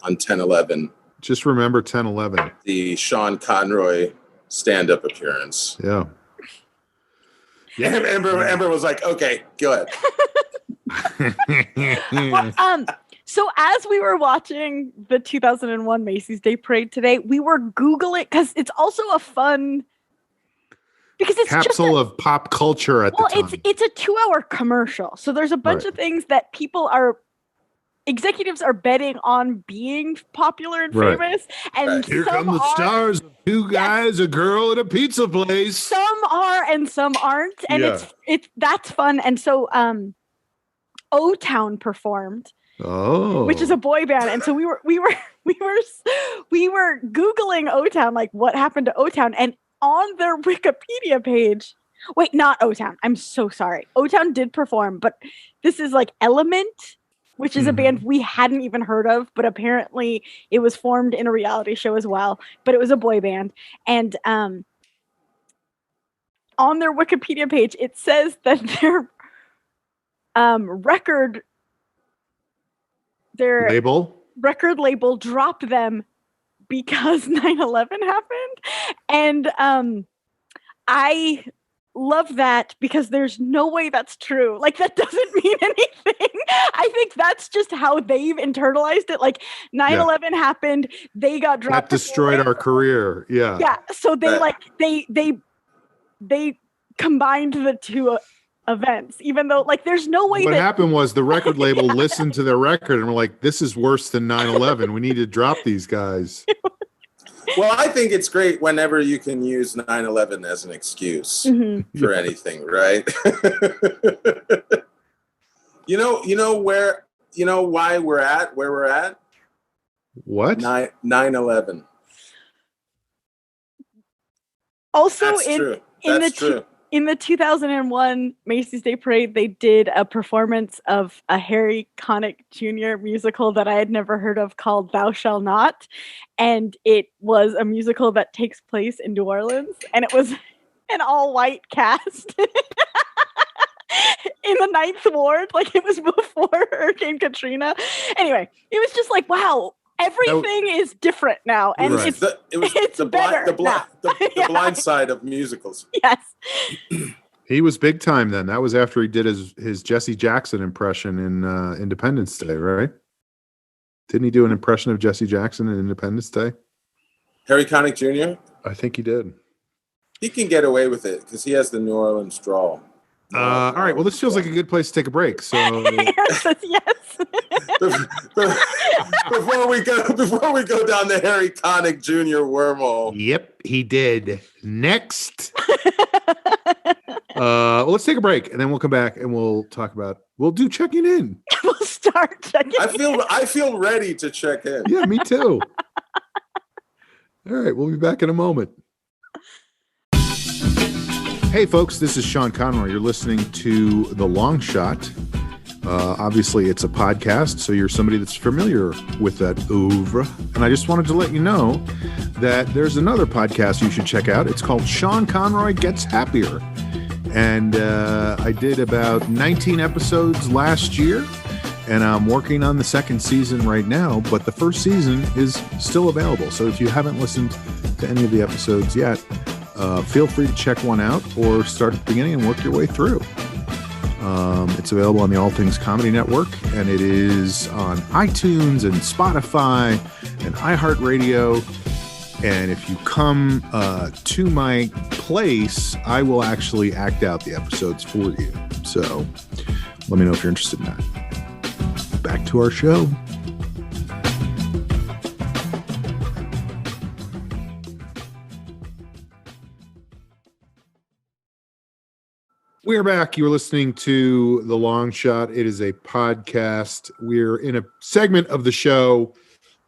on 10/11." Just remember 10/11. The Sean Conroy stand-up appearance. Yeah. Yeah. Amber was like, "Okay, go ahead." Well, so as we were watching the 2001 Macy's Day Parade today, we were Googling, because it's also a fun, because it's capsule of pop culture at the time. It's a 2-hour commercial. So there's a bunch of things that executives are betting on being popular and famous. And here come the stars of 2 guys, a girl, and a pizza place. Some are and some aren't. And that's fun. And so O-Town performed. Oh, which is a boy band, and so we were Googling O-Town, like what happened to O-Town, and on their Wikipedia page, Wait, not O-Town. I'm so sorry. O-Town did perform, but this is like Element, which is a band we hadn't even heard of, but apparently it was formed in a reality show as well. But it was a boy band, and on their Wikipedia page, it says that their record label dropped them because 9/11 happened, and I love that because there's no way that's true. Like, that doesn't mean anything. I think that's just how they've internalized it. Like, 9/11 happened, they got dropped. That destroyed our career. Yeah. Yeah. So they combined the two events, even though, like, there's no way. What happened was the record label listened to their record and were like, this is worse than 9/11. We need to drop these guys. Well, I think it's great whenever you can use 9/11 as an excuse for anything, right? You know why we're at where we're at? What? 9/11. Also, That's true. In the 2001 Macy's Day Parade, they did a performance of a Harry Connick Jr. musical that I had never heard of called Thou Shall Not. And it was a musical that takes place in New Orleans. And it was an all-white cast in the Ninth Ward. Like, it was before Hurricane Katrina. Anyway, it was just like, wow. Everything is different now, and it's the blind side of musicals. Yes, he was big time then. That was after he did his Jesse Jackson impression in Independence Day, right? Didn't he do an impression of Jesse Jackson in Independence Day? Harry Connick Jr.? I think he did. He can get away with it because he has the New Orleans drawl. All right. Well, this feels like a good place to take a break. So yes. before we go down the Harry Connick Jr. wormhole. Yep, he did. Next. Well, let's take a break and then we'll come back and we'll do checking in. We'll start checking I feel ready to check in. Yeah, me too. All right, we'll be back in a moment. Hey, folks, this is Sean Conroy. You're listening to The Long Shot. Obviously, it's a podcast, so you're somebody that's familiar with that oeuvre. And I just wanted to let you know that there's another podcast you should check out. It's called Sean Conroy Gets Happier. And I did about 19 episodes last year, and I'm working on the second season right now, but the first season is still available. So if you haven't listened to any of the episodes yet, feel free to check one out or start at the beginning and work your way through. It's available on the All Things Comedy Network, and it is on iTunes and Spotify and iHeartRadio. And if you come to my place, I will actually act out the episodes for you. So let me know if you're interested in that. Back to our show. We're back. You're listening to The Long Shot. It is a podcast. We're in a segment of the show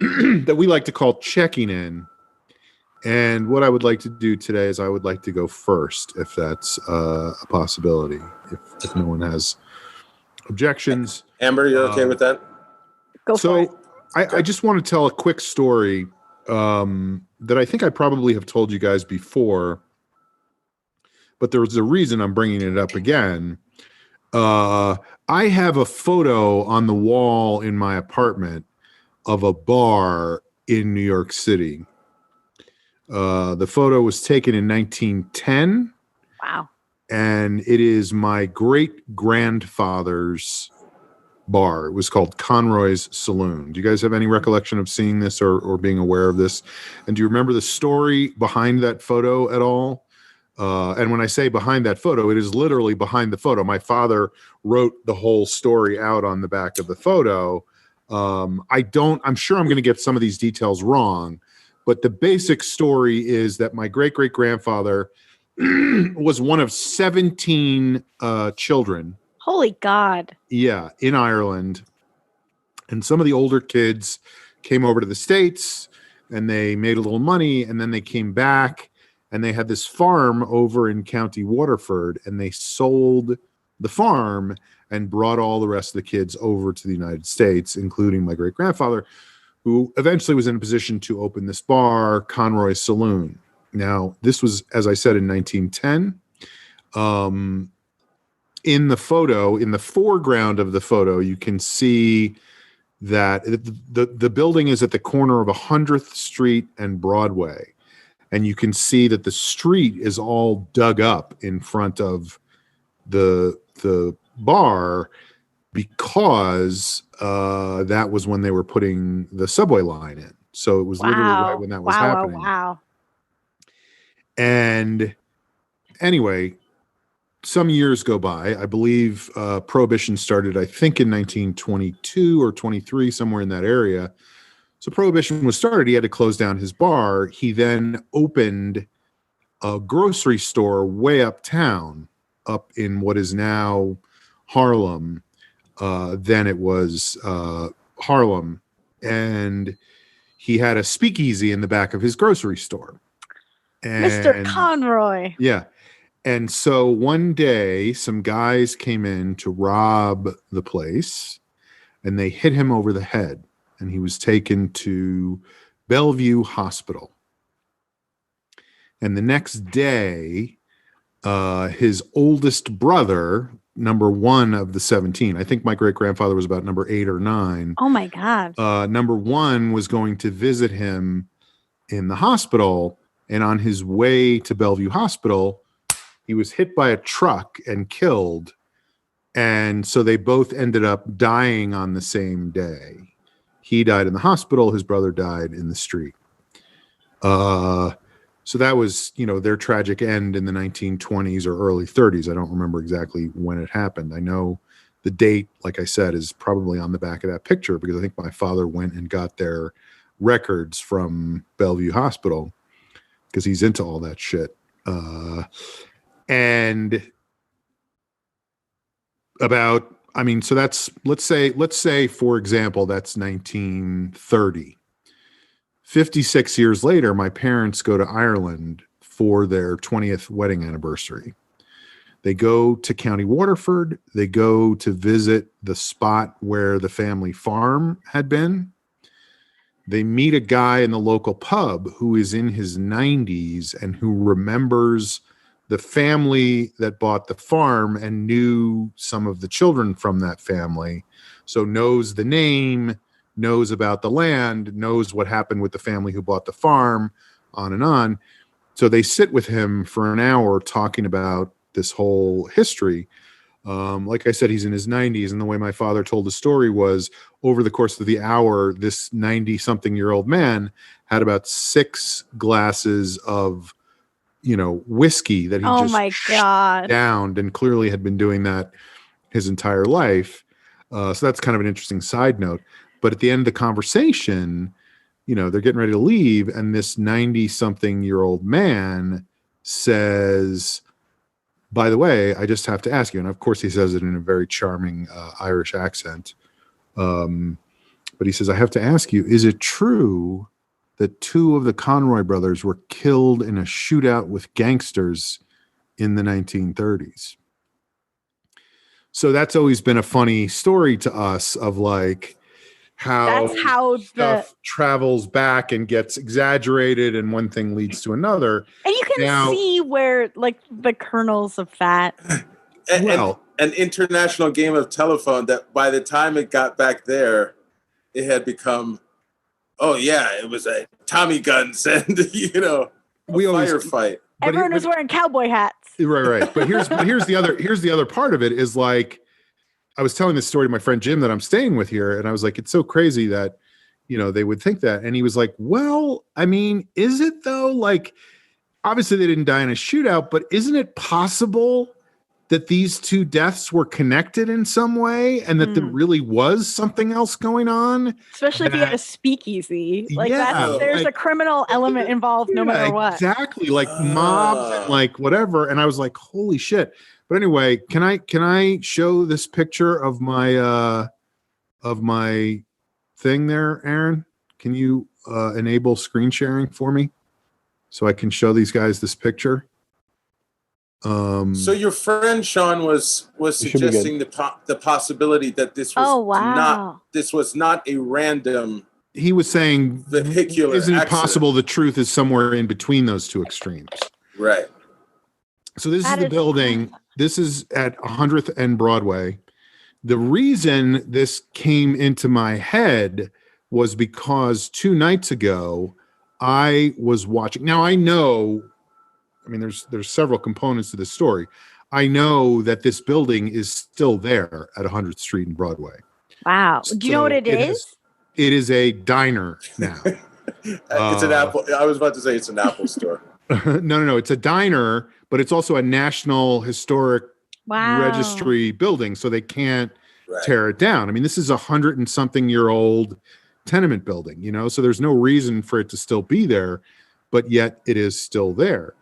that we like to call Checking In. And what I would like to do today is I would like to go first, if that's a possibility, if no one has objections. Amber, you're okay with that? Go for it. I just want to tell a quick story that I think I probably have told you guys before, but there's a reason I'm bringing it up again. I have a photo on the wall in my apartment of a bar in New York City. The photo was taken in 1910. Wow. And it is my great-grandfather's bar. It was called Conroy's Saloon. Do you guys have any recollection of seeing this or being aware of this? And do you remember the story behind that photo at all? And when I say behind that photo, it is literally behind the photo. My father wrote the whole story out on the back of the photo. I'm sure I'm going to get some of these details wrong, but the basic story is that my great-great-grandfather was one of 17 children. Holy God. Yeah, in Ireland. And some of the older kids came over to the States and they made a little money and then they came back and they had this farm over in County Waterford, and they sold the farm and brought all the rest of the kids over to the United States, including my great-grandfather, who eventually was in a position to open this bar, Conroy Saloon. Now, this was, as I said, in 1910. In the photo, in the foreground of the photo, you can see that the building is at the corner of 100th Street and Broadway. And you can see that the street is all dug up in front of the bar because that was when they were putting the subway line in. So it was literally right when that was happening. Wow. And anyway, some years go by. I believe Prohibition started, I think, in 1922 or 23, somewhere in that area. So Prohibition was started. He had to close down his bar. He then opened a grocery store way uptown, up in what is now Harlem. Then it was Harlem. And he had a speakeasy in the back of his grocery store. And, Mr. Conroy. Yeah. And so one day, some guys came in to rob the place, and they hit him over the head, and he was taken to Bellevue Hospital. And the next day, his oldest brother, number 1 of the 17, I think my great-grandfather was about number 8 or 9. Oh, my God. Number 1 was going to visit him in the hospital, and on his way to Bellevue Hospital, he was hit by a truck and killed. And so they both ended up dying on the same day. He died in the hospital. His brother died in the street. So that was, their tragic end in the 1920s or early 30s. I don't remember exactly when it happened. I know the date, like I said, is probably on the back of that picture because I think my father went and got their records from Bellevue Hospital because he's into all that shit. And so that's, let's say, for example, that's 1930. 56 years later, my parents go to Ireland for their 20th wedding anniversary. They go to County Waterford. They go to visit the spot where the family farm had been. They meet a guy in the local pub who is in his 90s and who remembers the family that bought the farm and knew some of the children from that family. So knows the name, knows about the land, knows what happened with the family who bought the farm, on and on. So they sit with him for an hour talking about this whole history. Like I said, he's in his 90s. And the way my father told the story was over the course of the hour, this 90-something-year-old man had about 6 glasses of whiskey that he downed, and clearly had been doing that his entire life. So that's kind of an interesting side note. But at the end of the conversation, they're getting ready to leave, and this 90-something-year-old man says, by the way, I just have to ask you. And of course he says it in a very charming Irish accent. But he says, I have to ask you, is it true that 2 of the Conroy brothers were killed in a shootout with gangsters in the 1930s? So that's always been a funny story to us of like how stuff travels back and gets exaggerated and one thing leads to another. And you can see where like the kernels of that. An international game of telephone that by the time it got back there, it had become, oh yeah, it was a Tommy guns and firefight. Everyone was wearing cowboy hats. Right. But here's the other part of it is like, I was telling this story to my friend Jim that I'm staying with here, and I was like, it's so crazy that they would think that. And he was like, well, I mean, is it though? Like, obviously they didn't die in a shootout, but isn't it possible that these 2 deaths were connected in some way and that there really was something else going on? Especially if you had a speakeasy. Like there's a criminal element involved no matter what. Exactly. Like mobs and like whatever. And I was like, holy shit. But anyway, can I show this picture of my thing there, Aaron? Can you enable screen sharing for me? so I can show these guys this picture. So your friend Sean was suggesting the possibility that this was not a random. He was saying, vehicular isn't it accident. Possible the truth is somewhere in between those two extremes? Right. So this is the building. This is at 100th and Broadway. The reason this came into my head was because 2 nights ago I was watching. Now I know, I mean, there's several components to this story. I know that this building is still there at 100th Street and Broadway. Wow. Do you know what it is? It is a diner now. It's an Apple. I was about to say it's an Apple store. No. It's a diner, but it's also a National Historic Registry building, so they can't tear it down. I mean, this is 100 and something year old tenement building, you know, so there's no reason for it to still be there, but yet it is still there.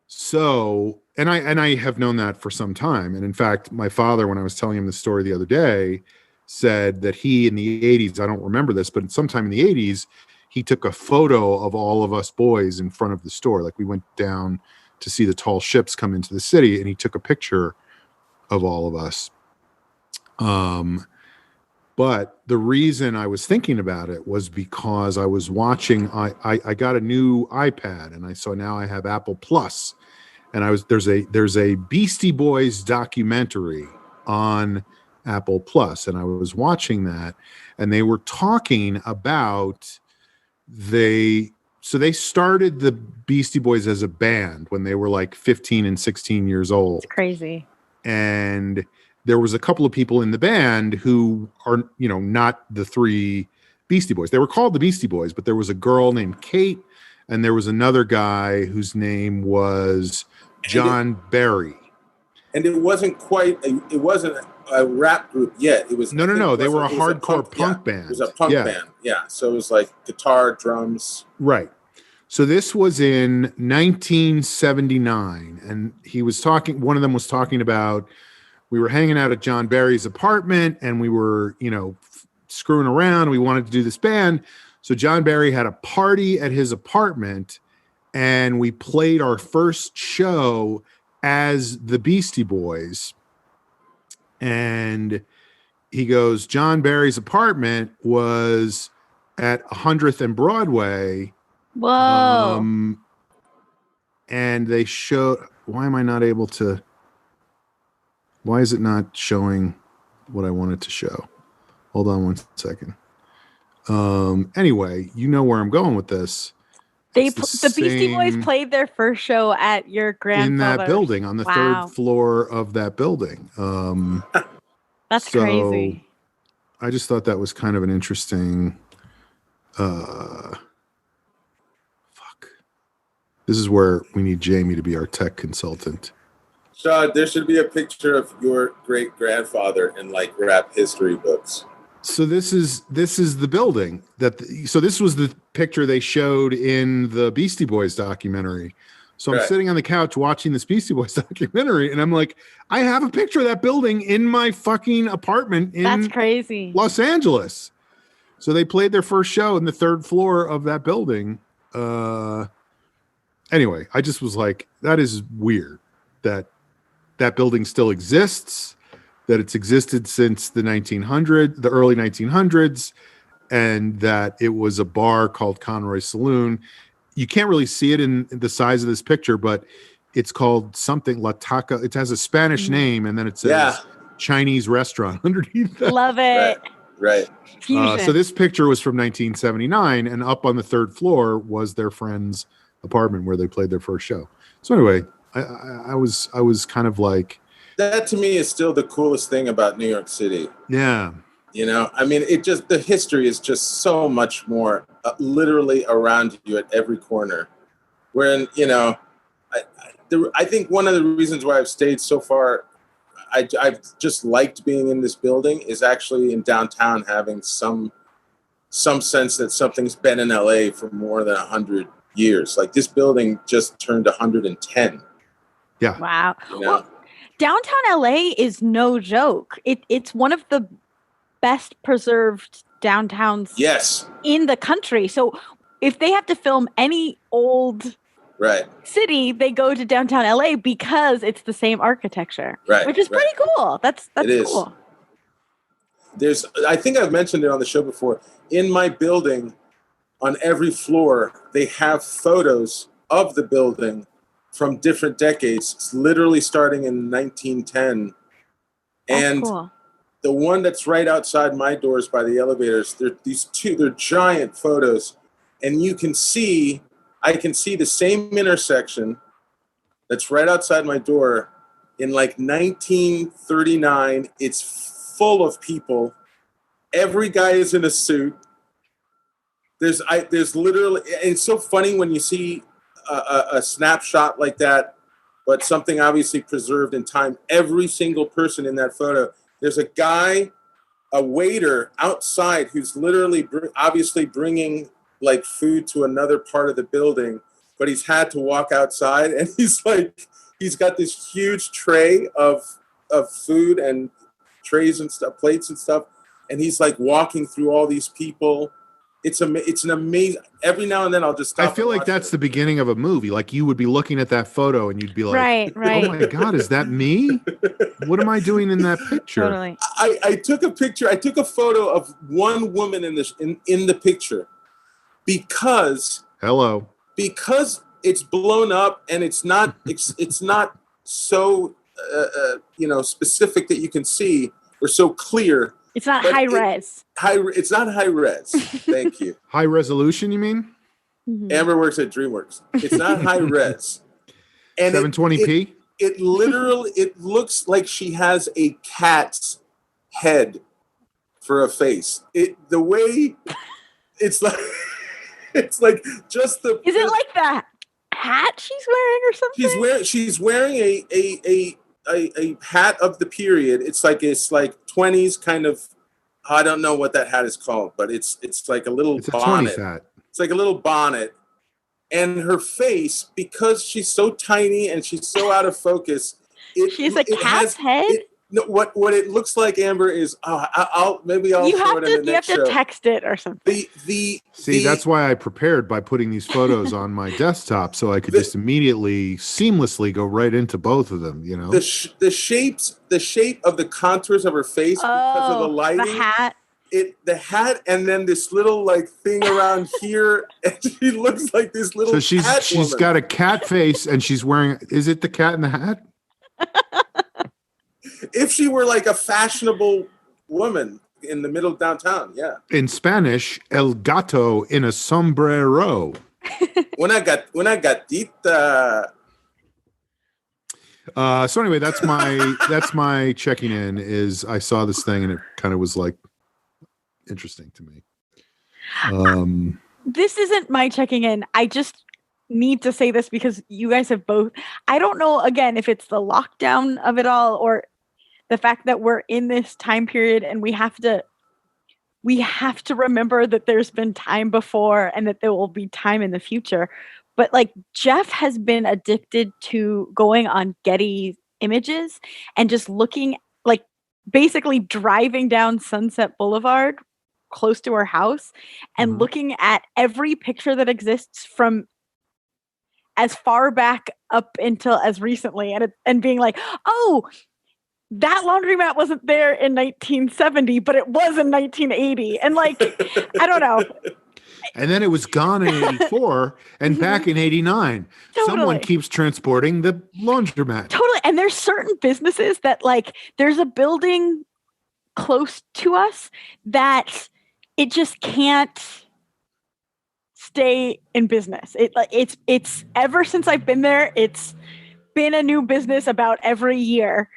So, and I have known that for some time. And in fact, my father, when I was telling him the story the other day, said that he in the 80s, I don't remember this, but sometime in the 80s, he took a photo of all of us boys in front of the store. Like we went down to see the tall ships come into the city, and he took a picture of all of us. But the reason I was thinking about it was because I was watching, I got a new iPad, and so now I have Apple Plus, and there's a Beastie Boys documentary on Apple Plus, and I was watching that, and they were talking about they started the Beastie Boys as a band when they were like 15 and 16 years old. It's crazy. And there was a couple of people in the band who are, you know, not the 3 Beastie Boys. They were called the Beastie Boys, but there was a girl named Kate, and there was another guy whose name was John Barry. And it wasn't a rap group yet. It was no. They were a hardcore punk band. It was a punk band. Yeah. So it was like guitar, drums. Right. So this was in 1979, and one of them was talking about, we were hanging out at John Barry's apartment, and we were, you know, screwing around. We wanted to do this band. So John Barry had a party at his apartment, and we played our first show as the Beastie Boys. And he goes, John Barry's apartment was at 100th and Broadway. Whoa. And they showed, why is it not showing what I wanted to show? Hold on one second. Anyway, you know where I'm going with this. The Beastie Boys played their first show at your grandfather's. In that building, on the 3rd floor of that building. That's crazy. I just thought that was kind of an interesting. Fuck. This is where we need Jamie to be our tech consultant. Sean, there should be a picture of your great grandfather in like rap history books. So this is the building so this was the picture they showed in the Beastie Boys documentary. So I'm sitting on the couch watching this Beastie Boys documentary, and I'm like, I have a picture of that building in my fucking apartment in That's crazy. Los Angeles. So they played their first show in the 3rd floor of that building. Anyway, I just was like, that is weird that building still exists, that it's existed since the early 1900s, and that it was a bar called Conroy Saloon. You can't really see it in the size of this picture, but it's called something La Taca. It has a Spanish name, and then it says Chinese restaurant underneath that. Love it. Right. So this picture was from 1979, and up on the 3rd floor was their friend's apartment where they played their first show. So anyway, I was kind of like, that to me is still the coolest thing about New York City. Yeah. You know, I mean, the history is just so much more literally around you at every corner. Wherein, you know, I think one of the reasons why I've stayed so far, I've just liked being in this building, is actually in downtown having some sense that something's been in LA for more than 100 years. Like this building just turned 110. Yeah. Wow. You know? Well, downtown LA is no joke. It's one of the best preserved downtowns yes. in the country. So if they have to film any old right city, they go to downtown LA because it's the same architecture, right, which is pretty cool. That's cool. I think I've mentioned it on the show before. In my building, on every floor, they have photos of the building from different decades. It's literally starting in 1910. And cool. The one that's right outside my doors by the elevators, they're giant photos. And I can see the same intersection that's right outside my door in like 1939. It's full of people. Every guy is in a suit. There's literally, and it's so funny when you see a snapshot like that, but something obviously preserved in time. Every single person in that photo, there's a guy, a waiter outside who's literally obviously bringing like food to another part of the building, but he's had to walk outside, and he's got this huge tray of food and trays and stuff, plates and stuff, and he's like walking through all these people. It's an amazing. Every now and then I'll just stop. I feel like that's the beginning of a movie. Like you would be looking at that photo and you'd be like, right. "Oh my God, is that me? What am I doing in that picture?" Totally. I took a picture. I took a photo of one woman in the picture because it's blown up and it's not so specific that you can see or so clear. It's not high res. It's not high res. Thank you. High resolution, you mean? Mm-hmm. Amber works at DreamWorks. It's not high res. And 720p? It literally, it looks like she has a cat's head for a face. The way it's like just the. Is it like the hat she's wearing or something? She's wearing a hat of the period. It's like 20s kind of. I don't know what that hat is called, but it's like a little bonnet. A 20s hat. It's like a little bonnet, and her face, because she's so tiny and she's so out of focus. She's a cat's head. What it looks like, Amber, is I'll show it in the next show. You have to text it or something. That's why I prepared by putting these photos on my desktop so I could just immediately seamlessly go right into both of them. You know, the shape of the contours of her face because of the lighting. The hat, and then this little like thing around here, and she looks like this little. So she's got a cat face, and she's wearing. Is it the cat in the hat? If she were like a fashionable woman in the middle of downtown, yeah. In Spanish, el gato in a sombrero. Una gatita. So anyway, that's my checking in. Is I saw this thing and it kind of was like interesting to me. This isn't my checking in. I just need to say this because you guys have both. I don't know again if it's the lockdown of it all or the fact that we're in this time period and we have to remember that there's been time before and that there will be time in the future. But like Jeff has been addicted to going on Getty Images and just looking, like basically driving down Sunset Boulevard close to our house and looking at every picture that exists from as far back up until as recently and being like, oh, that laundromat wasn't there in 1970, but it was in 1980. And like, I don't know. And then it was gone in 84 and back in 89. Totally. Someone keeps transporting the laundromat. Totally. And there's certain businesses that like, there's a building close to us that it just can't stay in business. It's ever since I've been there, it's been a new business about every year.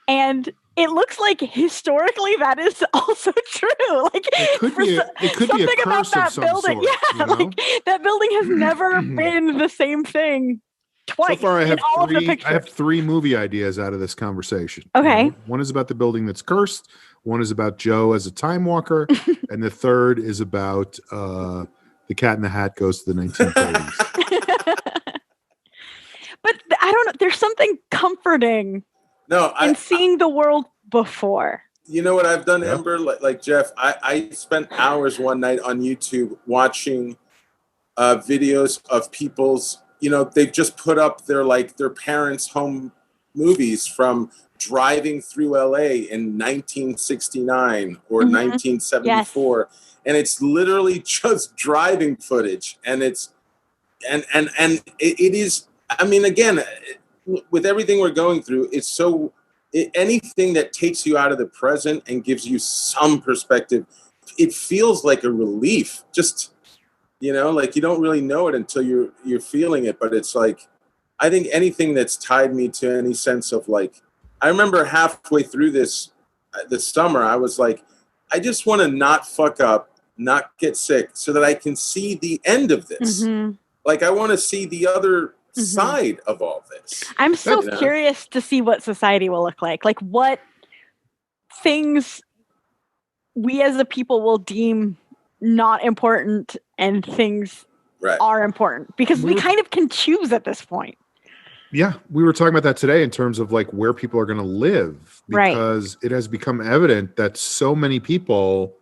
And it looks like historically that is also true. Like it could be a curse about that building. Sort, yeah, like that building has never been the same thing twice. So far, I have three movie ideas out of this conversation. Okay. One is about the building that's cursed. One is about Joe as a time walker, and the third is about the Cat in the Hat goes to the 1930s. But I don't know. There's something comforting in seeing the world before. You know what I've done, Amber? Like Jeff, I spent hours one night on YouTube watching videos of people's, they've just put up their parents' home movies from driving through LA in 1969 or 1974. Yes. And it's literally just driving footage. And it is, I mean, again, with everything we're going through, it's so, anything that takes you out of the present and gives you some perspective, it feels like a relief. Just, like you don't really know it until you're feeling it. But it's like, I think anything that's tied me to any sense of like, I remember halfway through this summer, I was like, I just want to not fuck up, not get sick, so that I can see the end of this. Mm-hmm. Like, I want to see the other side of all this. I'm so curious to see what society will look like. Like, what things we as a people will deem not important and things are important. Because we kind of can choose at this point. Yeah, we were talking about that today in terms of like where people are going to live, because it has become evident that so many people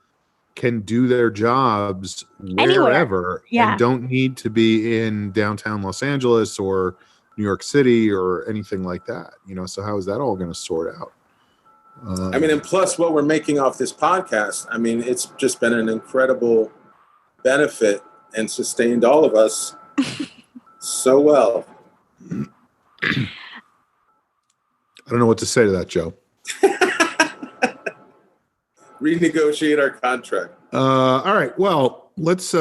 can do their jobs wherever and don't need to be in downtown Los Angeles or New York City or anything like that. So how is that all going to sort out? I mean, and plus what we're making off this podcast, I mean, it's just been an incredible benefit and sustained all of us so well. I don't know what to say to that, Joe. Renegotiate our contract. All right. Well, let's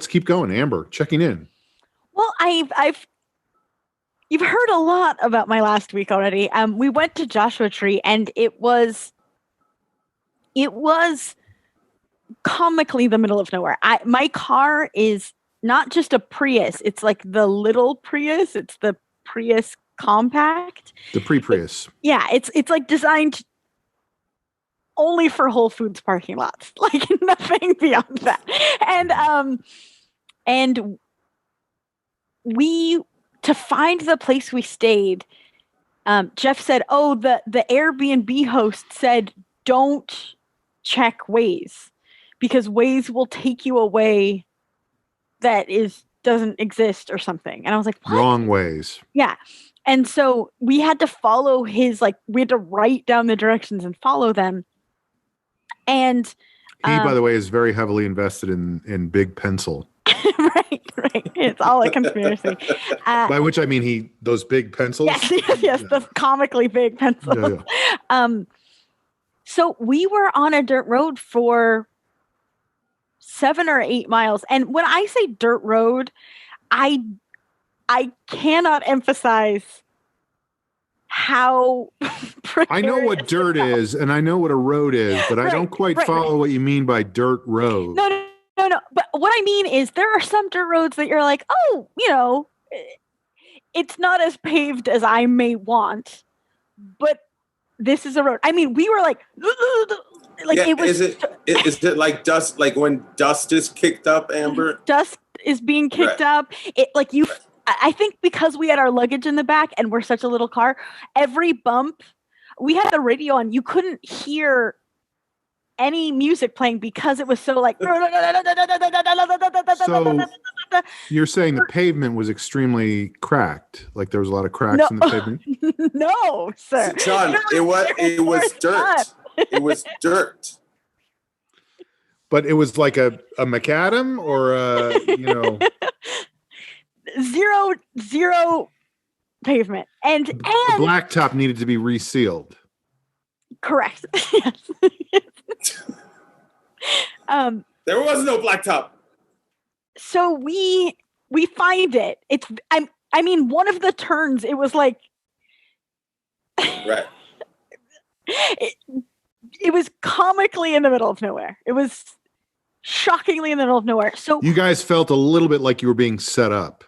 keep going. Amber, checking in. Well, you've heard a lot about my last week already. We went to Joshua Tree, and it was comically the middle of nowhere. My car is not just a Prius; it's like the little Prius. It's the Prius compact. The pre-Prius. It's like designed only for Whole Foods parking lots, like nothing beyond that. And we, to find the place we stayed, Jeff said, the Airbnb host said, don't check Waze because Waze will take you away that doesn't exist or something. And I was like, what? Wrong Waze. Yeah. And so we had to follow we had to write down the directions and follow them. And he, by the way, is very heavily invested in Big Pencil. right. It's all a conspiracy. By which I mean those big pencils. Yes, the comically big pencils. Yeah. So we were on a dirt road for 7 or 8 miles. And when I say dirt road, I cannot emphasize how I know what dirt is and I know what a road is, but I don't quite follow what you mean by dirt road. No. But what I mean is there are some dirt roads that you're like, it's not as paved as I may want, but this is a road. I mean, we were like it was. Is it like dust? Like when dust is kicked up, Amber? Dust is being kicked up. It like you. I think because we had our luggage in the back and we're such a little car, every bump, we had the radio on. You couldn't hear any music playing because it was so like. So you're saying the pavement was extremely cracked? Like there was a lot of cracks in the pavement? No, sir. John, it was dirt. It was dirt. But it was like a macadam or zero pavement. And the blacktop needed to be resealed. Correct. Yes. There was no blacktop. So we find it. I mean, one of the turns, it was like right. It was comically in the middle of nowhere. It was shockingly in the middle of nowhere. So you guys felt a little bit like you were being set up.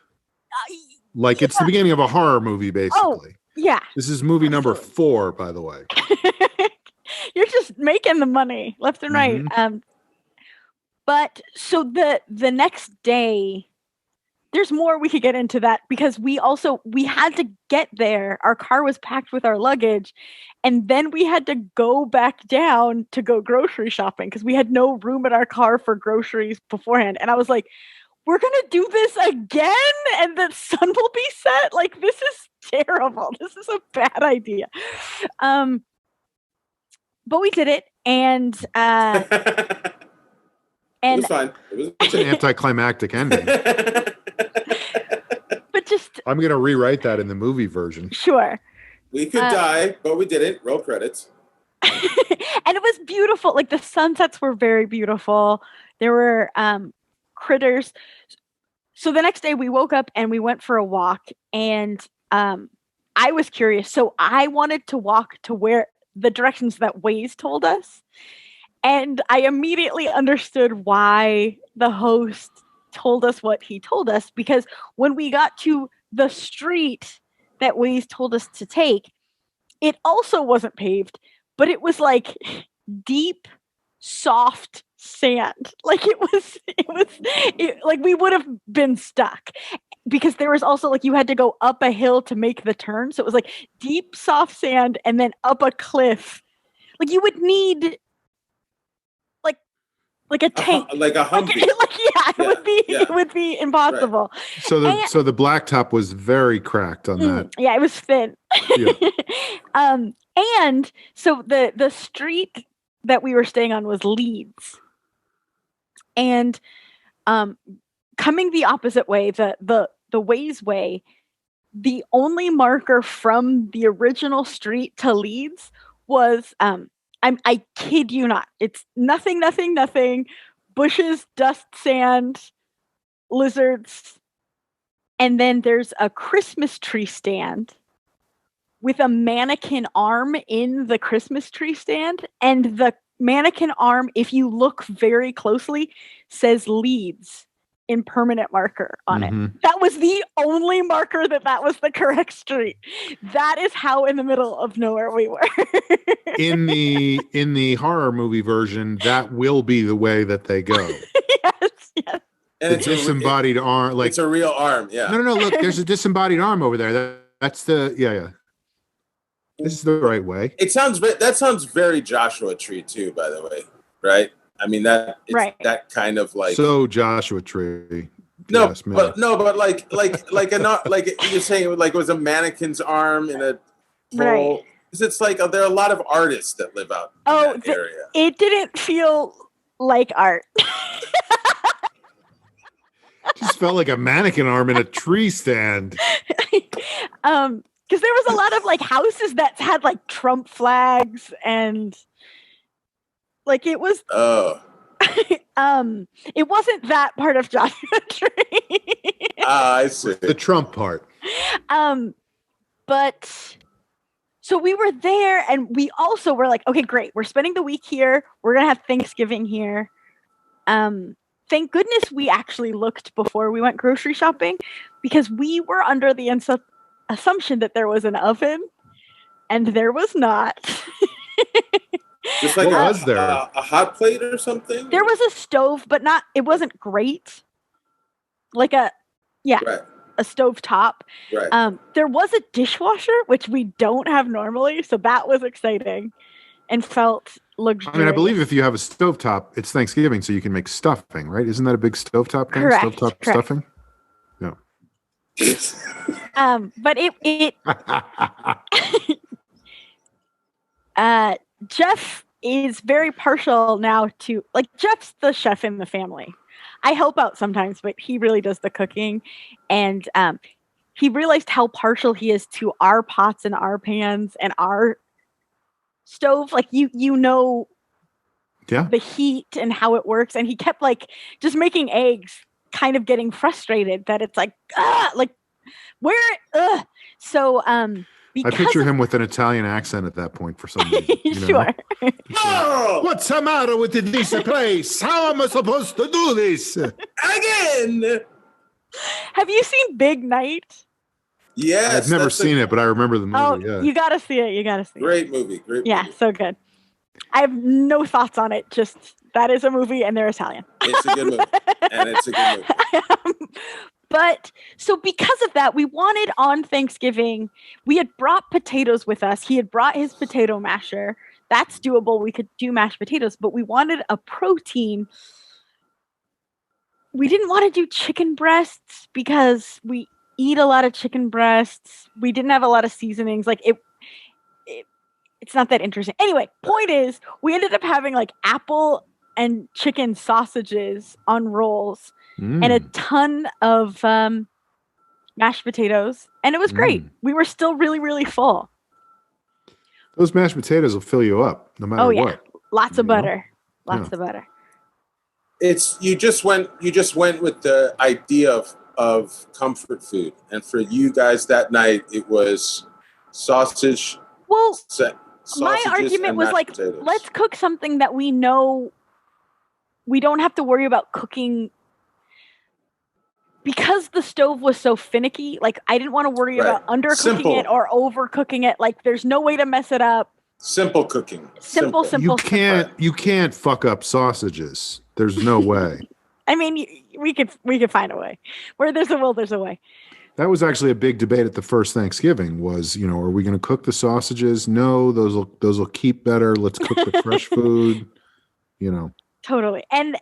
Like it's the beginning of a horror movie, basically. Oh, yeah. This is movie number 4, by the way. You're just making the money left and right. But so the next day, there's more we could get into that because we had to get there. Our car was packed with our luggage, and then we had to go back down to go grocery shopping because we had no room in our car for groceries beforehand. And I was like, we're gonna do this again, and the sun will be set. Like, this is terrible. This is a bad idea. But we did it, and It was fine. It's an anticlimactic ending. But just I'm gonna rewrite that in the movie version. Sure. We could die, but we didn't. Roll credits. And it was beautiful. Like, the sunsets were very beautiful. There were critters. So the next day we woke up and we went for a walk, and I was curious. So I wanted to walk to where the directions that Waze told us. And I immediately understood why the host told us what he told us, because when we got to the street that Waze told us to take, it also wasn't paved, but it was like deep, soft sand. Like, like we would have been stuck, because there was also, like, you had to go up a hill to make the turn. So it was like deep, soft sand and then up a cliff. Like, you would need like a tank, like a Humvee. It would be impossible. Right. So the blacktop was very cracked on that. Yeah, it was thin. Yeah. And so the street that we were staying on was Leeds, and coming the opposite way, the Waze way, the only marker from the original street to Leeds was I kid you not. It's nothing, bushes, dust, sand, lizards. And then there's a Christmas tree stand with a mannequin arm in the Christmas tree stand. And the mannequin arm, if you look very closely, says Leeds in permanent marker on it. That was the only marker that was the correct street. That is how in the middle of nowhere we were. In the horror movie version, that will be the way that they go. Yes. And the disembodied arm, like it's a real arm. Yeah. No. Look, there's a disembodied arm over there. That's the yeah. This is the right way. That sounds very Joshua Tree too, by the way. Right? I mean that kind of like Joshua Tree. No, but like you're saying, like it was a mannequin's arm in a hole. Right. Because it's like there are a lot of artists that live out in that area. It didn't feel like art. Just felt like a mannequin arm in a tree stand. Because there was a lot of like houses that had like Trump flags, and like it was it wasn't that part of Joshua Tree. I see. The Trump part. But so we were there, and we also were like, okay, great. We're spending the week here. We're going to have Thanksgiving here. Thank goodness we actually looked before we went grocery shopping, because we were under the assumption that there was an oven, and there was not. Just like was there? A hot plate or something? There was a stove, but it wasn't great. Like a stove top. Right. There was a dishwasher, which we don't have normally, so that was exciting and felt luxurious. I mean, I believe if you have a stovetop, it's Thanksgiving, so you can make stuffing, right? Isn't that a big stovetop thing? Correct. Stovetop stuffing? No. But Jeff is very partial now to, like, Jeff's the chef in the family. I help out sometimes, but he really does the cooking. And he realized how partial he is to our pots and our pans and our stove. Like, you know, the heat and how it works. And he kept like just making eggs, kind of getting frustrated that it's like, So I picture him with an Italian accent at that point for some reason. Sure. Oh! What's the matter with this place? How am I supposed to do this? Again! Have you seen Big Night? Yes. I've never seen it, but I remember the movie. Oh, you gotta see it. Great movie. Yeah, so good. I have no thoughts on it. Just that is a movie, and they're Italian. It's a good movie. But so because of that, we wanted on Thanksgiving, we had brought potatoes with us. He had brought his potato masher. That's doable. We could do mashed potatoes, but we wanted a protein we didn't want to do chicken breasts because we eat a lot of chicken breasts. We didn't have a lot of seasonings. Like it's not that interesting. Anyway, point is, we ended up having like apple and chicken sausages on rolls and a ton of mashed potatoes, and it was great. We were still really, really full. Those mashed potatoes will fill you up no matter what. Lots of butter. Lots of butter. It's you just went with the idea of comfort food, and for you guys that night it was sausage. Well, my argument was like, potatoes. Let's cook something that we know we don't have to worry about cooking. Because the stove was so finicky, like I didn't want to worry about undercooking it or overcooking it. Like there's no way to mess it up. Simple cooking. Simple. You can't fuck up sausages. There's no way. I mean, we could find a way. Where there's a will, there's a way. That was actually a big debate at the first Thanksgiving. Was are we going to cook the sausages? No, those will keep better. Let's cook the fresh food. Totally. And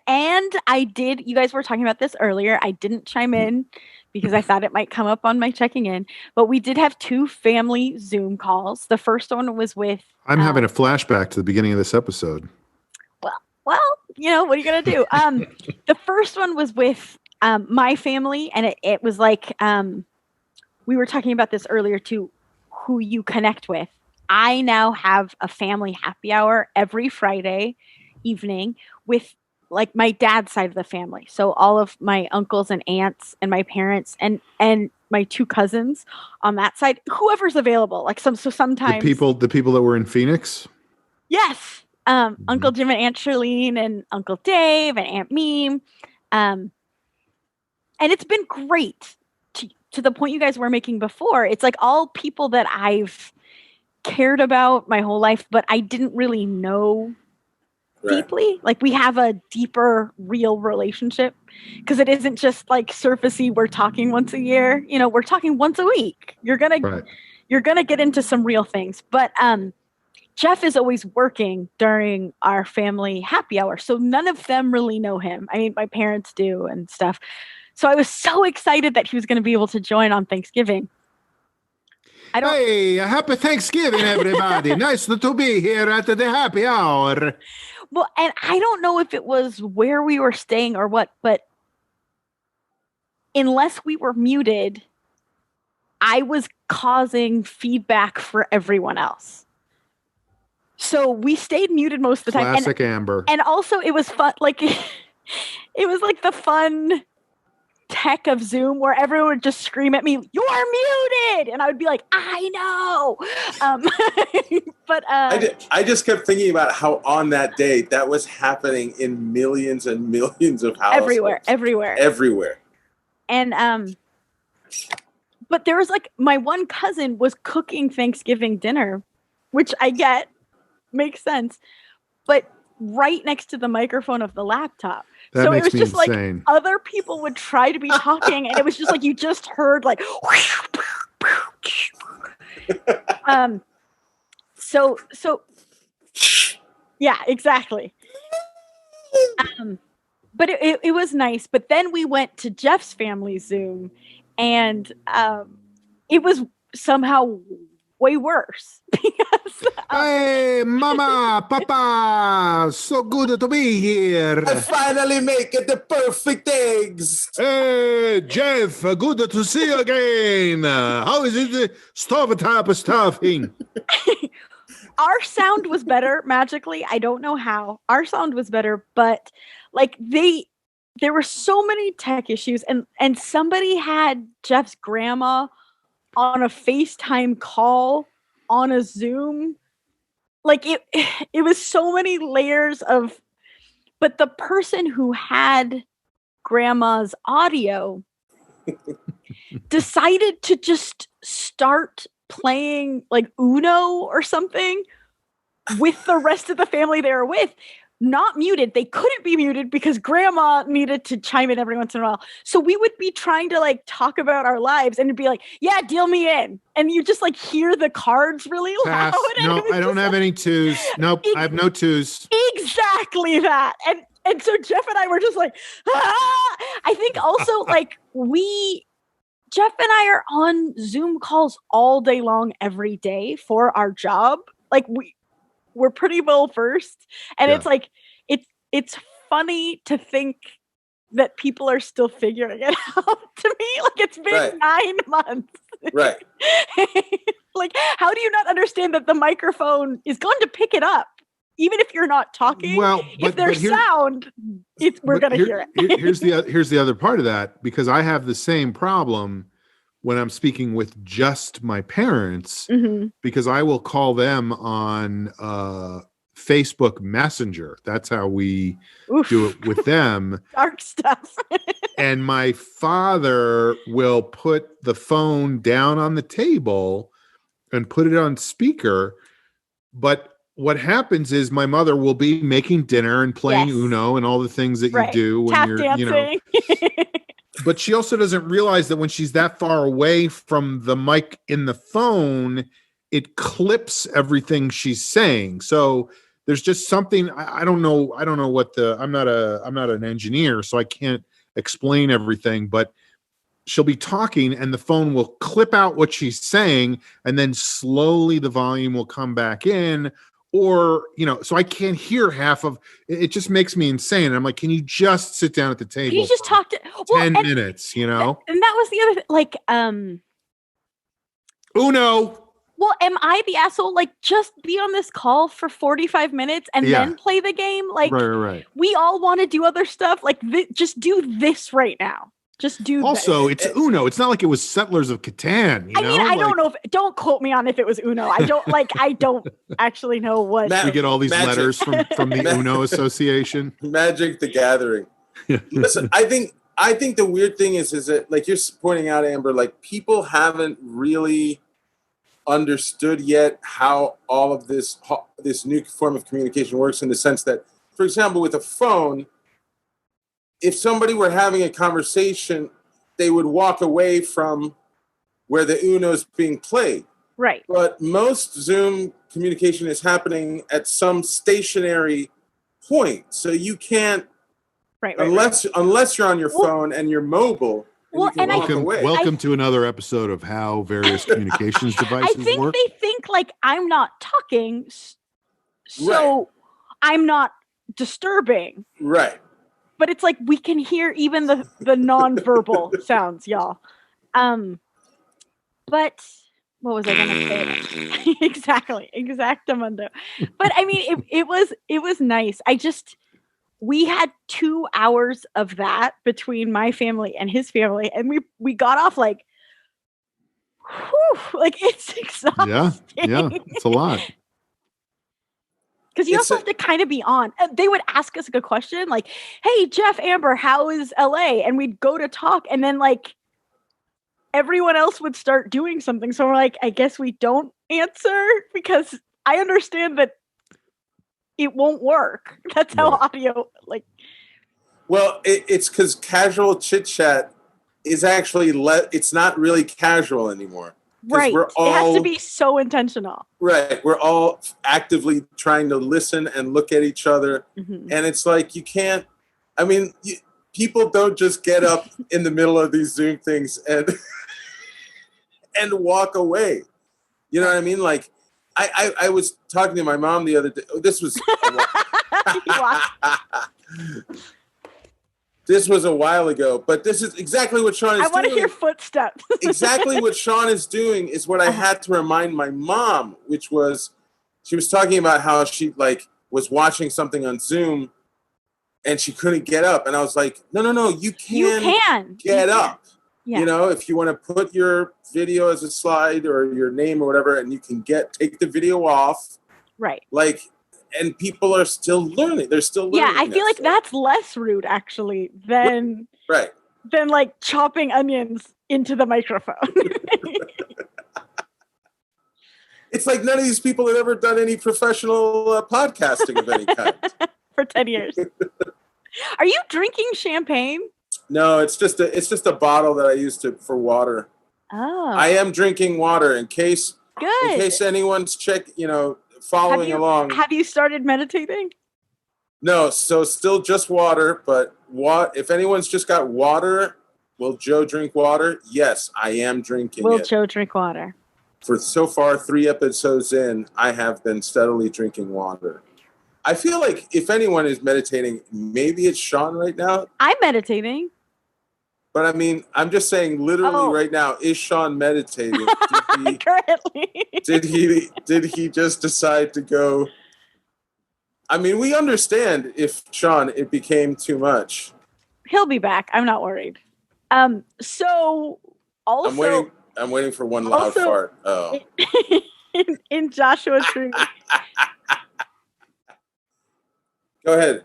I did, you guys were talking about this earlier. I didn't chime in because I thought it might come up on my checking in, but we did have 2 family Zoom calls. The first one was with, I'm having a flashback to the beginning of this episode. Well, what are you going to do? The first one was with my family, and it was like, we were talking about this earlier too, who you connect with. I now have a family happy hour every Friday evening with like my dad's side of the family. So all of my uncles and aunts and my parents and my 2 cousins on that side, whoever's available. Like sometimes the people that were in Phoenix. Yes. Uncle Jim and Aunt Charlene and Uncle Dave and Aunt Meme. And it's been great to the point you guys were making before. It's like all people that I've cared about my whole life, but I didn't really know deeply. Like we have a deeper, real relationship because it isn't just like surfacey. We're talking once a year. We're talking once a week. You're gonna get into some real things. But Jeff is always working during our family happy hour, so none of them really know him. I mean, my parents do and stuff. So I was so excited that he was going to be able to join on Thanksgiving. Hey, happy Thanksgiving, everybody. Nice to be here at the happy hour. Well, and I don't know if it was where we were staying or what, but unless we were muted, I was causing feedback for everyone else. So we stayed muted most of the time. Classic Amber. And also it was fun. Like it was like the fun tech of Zoom where everyone would just scream at me, "You're muted!" And I would be like, "I know." But I just kept thinking about how on that day that was happening in millions and millions of households. Everywhere. And but there was like my one cousin was cooking Thanksgiving dinner, which I get makes sense, but right next to the microphone of the laptop. So it was just insane. Like other people would try to be talking and it was just like you just heard like so yeah, exactly. But it was nice. But then we went to Jeff's family Zoom and it was somehow way worse because hey, Mama, Papa, so good to be here. I finally make it the perfect eggs. Hey, Jeff, good to see you again. How is it? Stovetop stuffing. Our sound was better magically. I don't know how. Our sound was better, but like there were so many tech issues, and somebody had Jeff's grandma on a FaceTime call on a Zoom. Like it was so many layers of, but the person who had grandma's audio decided to just start playing like Uno or something with the rest of the family they were with. Not muted. They couldn't be muted because grandma needed to chime in every once in a while. So we would be trying to like talk about our lives and it'd be like, yeah, deal me in. And you just like hear the cards really loud. No, I don't have any twos. Nope, I have no twos. Exactly that. And so Jeff and I were just like, ah! I think also like Jeff and I are on Zoom calls all day long every day for our job. Like we're pretty well versed, and it's like it's funny to think that people are still figuring it out. To me, like it's been 9 months. Right. Like, how do you not understand that the microphone is going to pick it up? Even if you're not talking, well, if there's sound, we're going to hear it. Here's the other part of that, because I have the same problem when I'm speaking with just my parents, because I will call them on Facebook Messenger. That's how we do it with them. Dark stuff. And my father will put the phone down on the table and put it on speaker. But what happens is my mother will be making dinner and playing Uno and all the things that you do when Tap you're, dancing. But she also doesn't realize that when she's that far away from the mic in the phone, it clips everything she's saying. So there's just something, I don't know what I'm not an engineer, so I can't explain everything, but she'll be talking and the phone will clip out what she's saying, and then slowly the volume will come back in, or, so I can't hear half of it. It just makes me insane. I'm like, can you just sit down at the table? Can you just talk to 10 minutes, And that was the other thing, like, Uno. Well, am I the asshole? Like, just be on this call for 45 minutes and then play the game? Like, right. We all want to do other stuff. Like, just do this right now. Just do also, this. It's Uno. It's not like it was Settlers of Catan. I mean, I don't know. Don't quote me on if it was Uno. I don't actually know what. We get all these letters from the Uno Association. Magic the Gathering. Listen, I think the weird thing is that, like you're pointing out, Amber, like people haven't really understood yet how all of this new form of communication works, in the sense that, for example, with a phone, if somebody were having a conversation, they would walk away from where the Uno is being played. Right. But most Zoom communication is happening at some stationary point. So you can't, unless you're on your phone and you're mobile. Welcome to another episode of how various communications devices work. I think they think like I'm not talking, so I'm not disturbing. Right. But it's like we can hear even the nonverbal sounds, y'all. But what was I gonna say? Exactly, exactamundo. But I mean, it was nice. We had 2 hours of that between my family and his family, and we got off like, whew, like it's exhausting. Yeah, it's a lot. Because you also have to kind of be on. They would ask us a question like, hey, Jeff, Amber, how is LA? And we'd go to talk, and then like everyone else would start doing something. So we're like, I guess we don't answer, because I understand that it won't work. That's how audio like. Well, it's because casual chit chat is actually it's not really casual anymore. Right. It has to be so intentional. Right. We're all actively trying to listen and look at each other. Mm-hmm. And it's like, you can't, I mean, people don't just get up in the middle of these Zoom things and walk away. You know what I mean? Like, I was talking to my mom the other day. This was This was a while ago, but this is exactly what Sean is doing. I want to hear footsteps. Exactly what Sean is doing is what I had to remind my mom, which was, she was talking about how she like was watching something on Zoom and she couldn't get up. And I was like, no, you can get up. Yeah. You know, if you want to put your video as a slide or your name or whatever, and you can take the video off. Right. Like, and people are still learning. They're still learning. Yeah, I feel like that's less rude actually than than like chopping onions into the microphone. It's like none of these people have ever done any professional podcasting of any kind. For 10 years. Are you drinking champagne? No, it's just a bottle that I use for water. Oh. I am drinking water in case anyone's following along. Have you started meditating? No, so still just water, but if anyone's just got water, will Joe drink water? Yes, I am drinking it. Will Joe drink water? For so far 3 episodes in, I have been steadily drinking water. I feel like if anyone is meditating, maybe it's Sean right now. I'm meditating. But I mean, I'm just saying literally right now, is Sean meditating? Currently. Did he just decide to go? I mean, we understand if Sean, it became too much. He'll be back. I'm not worried. So also I'm waiting for one loud fart. Oh. in Joshua Tree. Go ahead.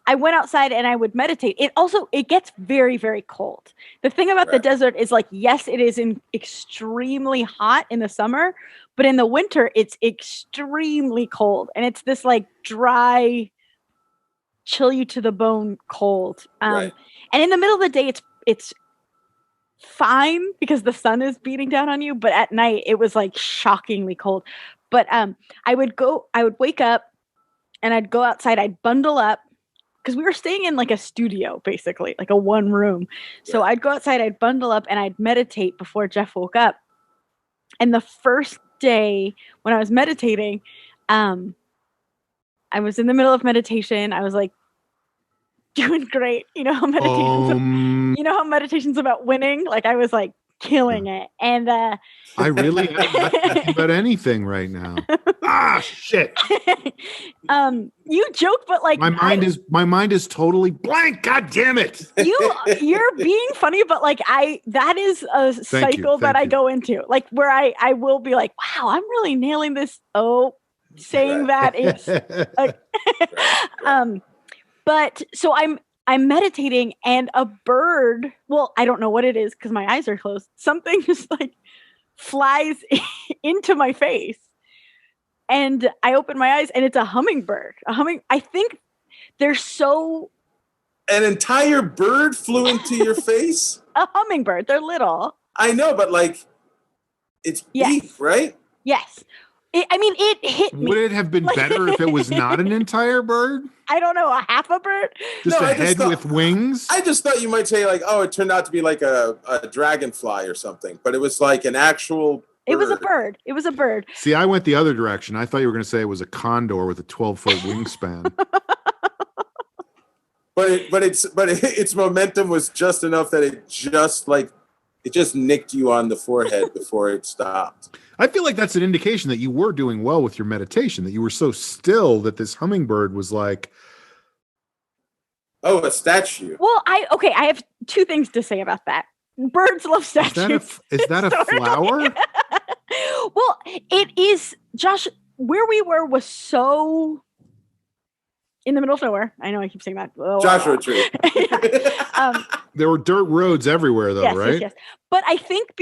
I went outside and I would meditate. It gets very, very cold. The thing about the desert is like, yes, it is extremely hot in the summer, but in the winter it's extremely cold. And it's this like dry, chill you to the bone cold. And in the middle of the day, it's fine because the sun is beating down on you. But at night it was like shockingly cold. But I would wake up and I'd go outside, I'd bundle up. Because we were staying in like a studio, basically, like a one room. So I'd go outside, I'd bundle up, and I'd meditate before Jeff woke up. And the first day when I was meditating, I was in the middle of meditation. I was like doing great. You know how meditation's about winning? Like I was like killing it. And I really am not thinking about anything right now. Shit. You joke, but like my mind is totally blank. God damn it. You're being funny, but like that is a cycle that I go into. Like where I will be like, wow, I'm really nailing this. Oh, saying that is like, but so I'm meditating and a bird, well, I don't know what it is because my eyes are closed. Something just like flies into my face. And I open my eyes and it's a hummingbird. I think they're so... An entire bird flew into your face? A hummingbird. They're little. I know, but like, it's beef, right? Yes. It hit me. Would it have been better if it was not an entire bird? I don't know, a half a bird? Just a head with wings? I just thought you might say like, oh, it turned out to be like a dragonfly or something, but it was like an actual bird. It was a bird. See, I went the other direction. I thought you were going to say it was a condor with a 12-foot wingspan. But its momentum was just enough that it just nicked you on the forehead before it stopped. I feel like that's an indication that you were doing well with your meditation, that you were so still that this hummingbird was like... Oh, a statue. Well, I have two things to say about that. Birds love statues. Is that a flower? Well, it is, Josh, where we were was so in the middle of nowhere. I know I keep saying that. Joshua Tree. There were dirt roads everywhere, though, right? Yes. But I think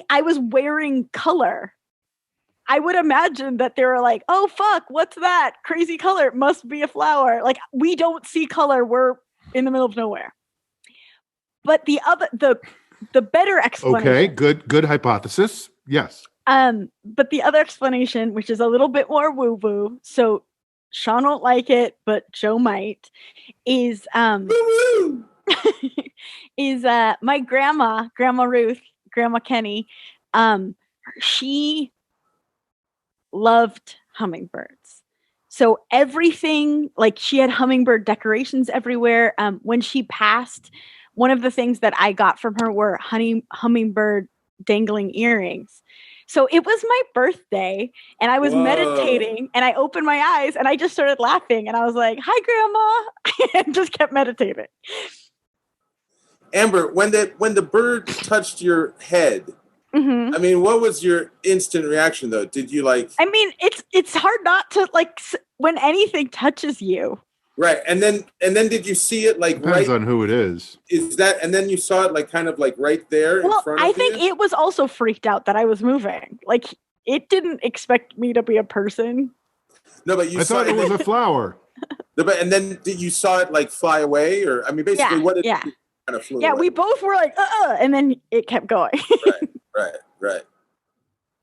I was wearing color. I would imagine that they were like, oh, fuck, what's that? Crazy color. It must be a flower. Like, we don't see color. We're in the middle of nowhere. But the better explanation. Okay, good hypothesis. Yes. But the other explanation, which is a little bit more woo-woo, so Sean won't like it, but Joe might, is my Grandma Ruth, Grandma Kenny, she loved hummingbirds. So everything, like she had hummingbird decorations everywhere. When she passed, one of the things that I got from her were hummingbird dangling earrings. So it was my birthday and I was meditating and I opened my eyes and I just started laughing and I was like, hi, Grandma, and just kept meditating. Amber, when the bird touched your head, I mean, what was your instant reaction though? Did you like... I mean, it's hard not to like when anything touches you. Right. And then did you see it like Depends on who it is. Is that, and then you saw it like kind of like right there in front of you? I think it was also freaked out that I was moving. Like it didn't expect me to be a person. No, but I thought it was a flower. No, but and then you saw it like fly away, or I mean, basically, what did it kind of flew away? We both were like, and then it kept going. Right.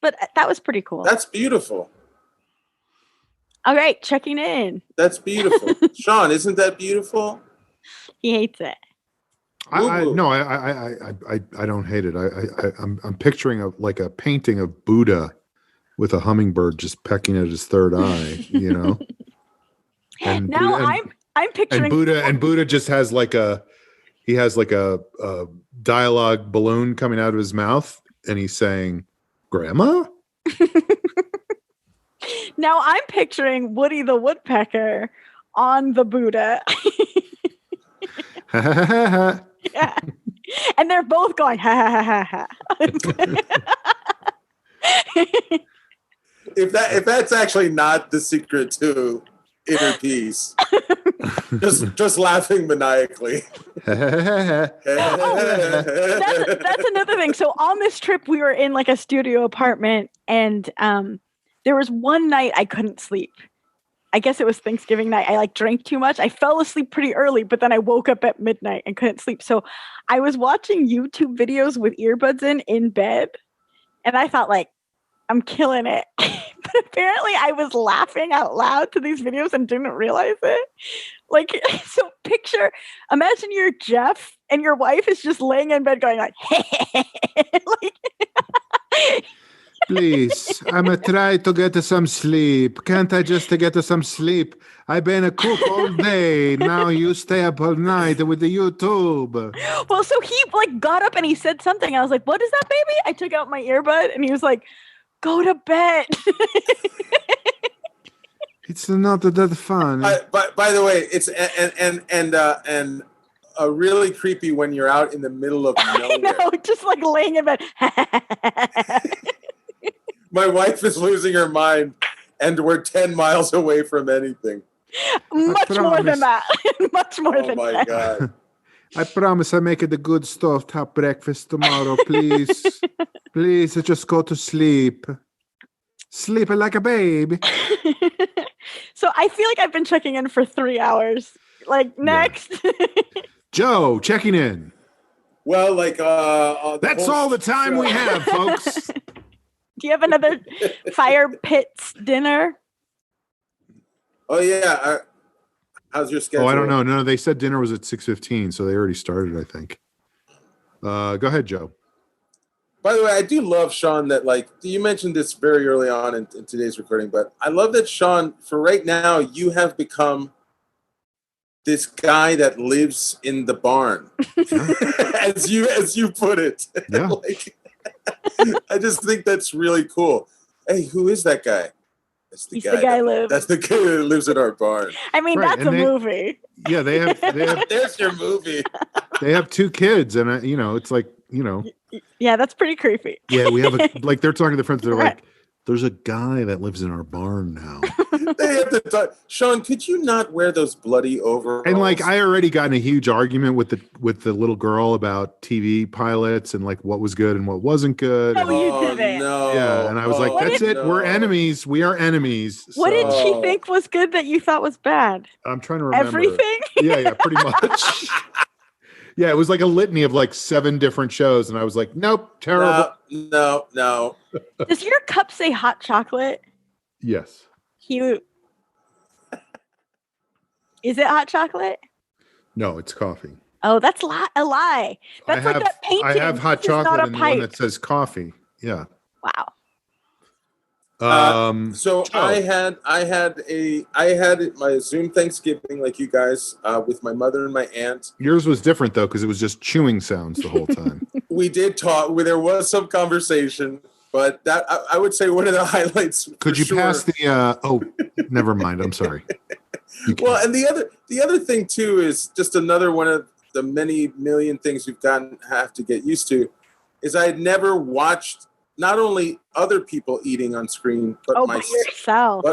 But that was pretty cool. That's beautiful. All right, checking in. That's beautiful. Sean, isn't that beautiful? He hates it. I don't hate it. I'm picturing a painting of Buddha with a hummingbird just pecking at his third eye, you know. And now Buddha, I'm picturing Buddha just has like a dialogue balloon coming out of his mouth, and he's saying, "Grandma." Now I'm picturing Woody the Woodpecker on the Buddha. Yeah. And they're both going, ha ha ha ha ha. If that's actually not the secret to inner peace, just laughing maniacally. That's another thing. So on this trip, we were in like a studio apartment, and there was one night I couldn't sleep. I guess it was Thanksgiving night. I drank too much. I fell asleep pretty early, but then I woke up at midnight and couldn't sleep. So I was watching YouTube videos with earbuds in bed, and I thought I'm killing it. But apparently I was laughing out loud to these videos and didn't realize it. So imagine you're Jeff and your wife is just laying in bed going Please, I'm try to get some sleep. Can't I just get some sleep? I've been a cook all day. Now you stay up all night with the YouTube. Well, so he got up and he said something. I was like, "What is that, baby?" I took out my earbud and he was like, "Go to bed." It's not that fun. By the way, it's and really creepy when you're out in the middle of nowhere. I know, just laying in bed. My wife is losing her mind, and we're 10 miles away from anything. Much more than that. Much more than that. Oh my God. I promise I make it the good stuff, top breakfast tomorrow, please. Please, just go to sleep. Sleep like a baby. So I feel like I've been checking in for 3 hours. Next. Yeah. Joe, checking in. Well, that's all the time we have, folks. Do you have another fire pits dinner? Oh yeah. How's your schedule? Oh, I don't know. No, they said dinner was at 6:15, so they already started, I think. Go ahead, Joe. By the way, I do love, Sean, that you mentioned this very early on in today's recording, but I love that, Sean, for right now, you have become this guy that lives in the barn, as you put it. Yeah. I just think that's really cool. Hey, who is that guy? That's the guy. That's the guy that lives in our barn. I mean, right. That's a movie. Yeah, they have. There's your movie. They have 2 kids, and it's Yeah, that's pretty creepy. Yeah, we have they're talking to friends. They're like, "There's a guy that lives in our barn now." They have to talk. Sean, could you not wear those bloody overalls? And I already got in a huge argument with the little girl about TV pilots and what was good and what wasn't good. No, you didn't. No. Yeah, and I was like, "That's it. No. We're enemies. We are enemies." What did she think was good that you thought was bad? I'm trying to remember. Everything? Yeah, pretty much. Yeah, it was like a litany of 7 different shows, and I was like, "Nope, terrible." No. Does your cup say hot chocolate? Yes. Cute. Is it hot chocolate? No, it's coffee. Oh, that's a lie. That's that painting. I have hot chocolate in the one that says coffee. Yeah. Wow. So I had my Zoom Thanksgiving like you guys with my mother and my aunt. Yours was different though because it was just chewing sounds the whole time. We did talk. There was some conversation, but that I would say one of the highlights. Could you pass the? Oh, never mind. I'm sorry. Well, and the other thing too is just another one of the many million things we've have to get used to is I had never watched. Not only other people eating on screen, but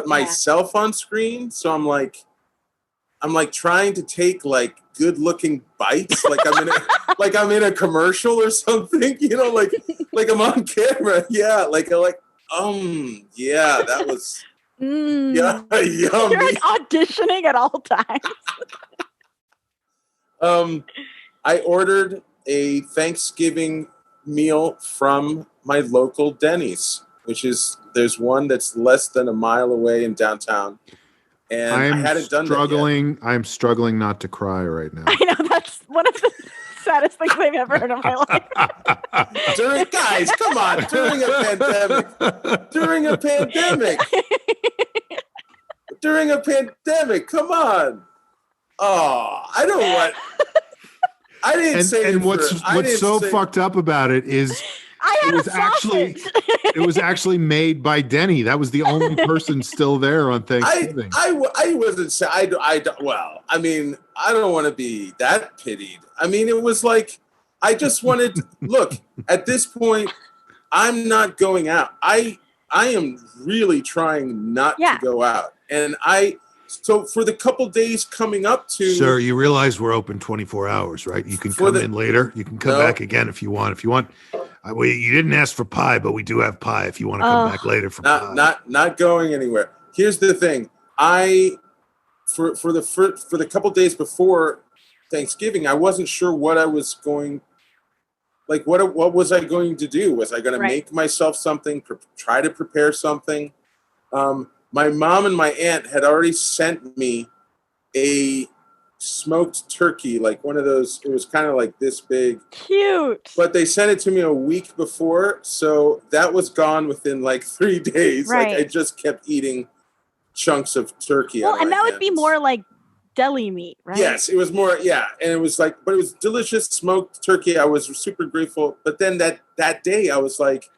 myself on screen. So I'm like trying to take good-looking bites, like I'm in a commercial or something. Like I'm on camera. Yeah, yeah, that was yummy. You're auditioning at all times. I ordered a Thanksgiving meal from my local Denny's, there's one that's less than a mile away in downtown. And I hadn't done that yet. I'm struggling not to cry right now. I know, that's one of the saddest things I've ever heard in my life. Guys, come on, during a pandemic, come on. Oh, I didn't say. And what's so fucked up about it is it was actually made by Denny. That was the only person still there on Thanksgiving. I wasn't. Well, I mean, I don't want to be that pitied. I mean, it was like I just wanted. Look, at this point, I'm not going out. I am really trying not to go out, and So for the couple days coming up to... Sir, you realize we're open 24 hours, right? You can come in later. You can come back again if you want. If you want, you didn't ask for pie, but we do have pie if you want to come back later for pie. Not going anywhere. Here's the thing. For the couple days before Thanksgiving, I wasn't sure what I was going... Like, what was I going to do? Was I going to make myself something, try to prepare something? My mom and my aunt had already sent me a smoked turkey, like one of those. It was kind of like this big. Cute. But they sent it to me a week before, so that was gone within like 3 days. Right. Like I just kept eating chunks of turkey. Well, and that would be more like deli meat, right? Yes, it was more, and it was like, but it was delicious smoked turkey. I was super grateful. But then that day, I was like,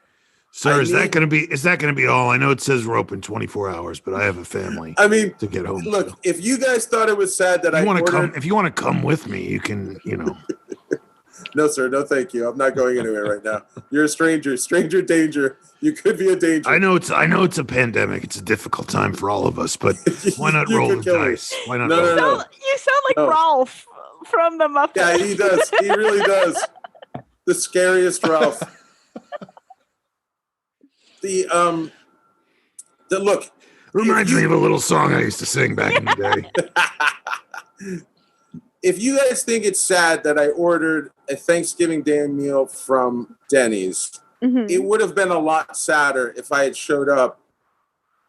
sir, is that going to be all? I know it says we're open 24 hours, but I have a family. To get home. Look, if you guys thought it was sad that if you want to come with me, you can. No, sir, no, thank you. I'm not going anywhere right now. You're a stranger danger. You could be a danger. I know it's a pandemic. It's a difficult time for all of us, but why not roll the dice? Why not? No. You sound like Rolf from the Muppets. Yeah, he does. He really does. The scariest Ralph. The look reminds me of a little song I used to sing back in the day. If you guys think it's sad that I ordered a Thanksgiving Day meal from Denny's, it would have been a lot sadder if I had showed up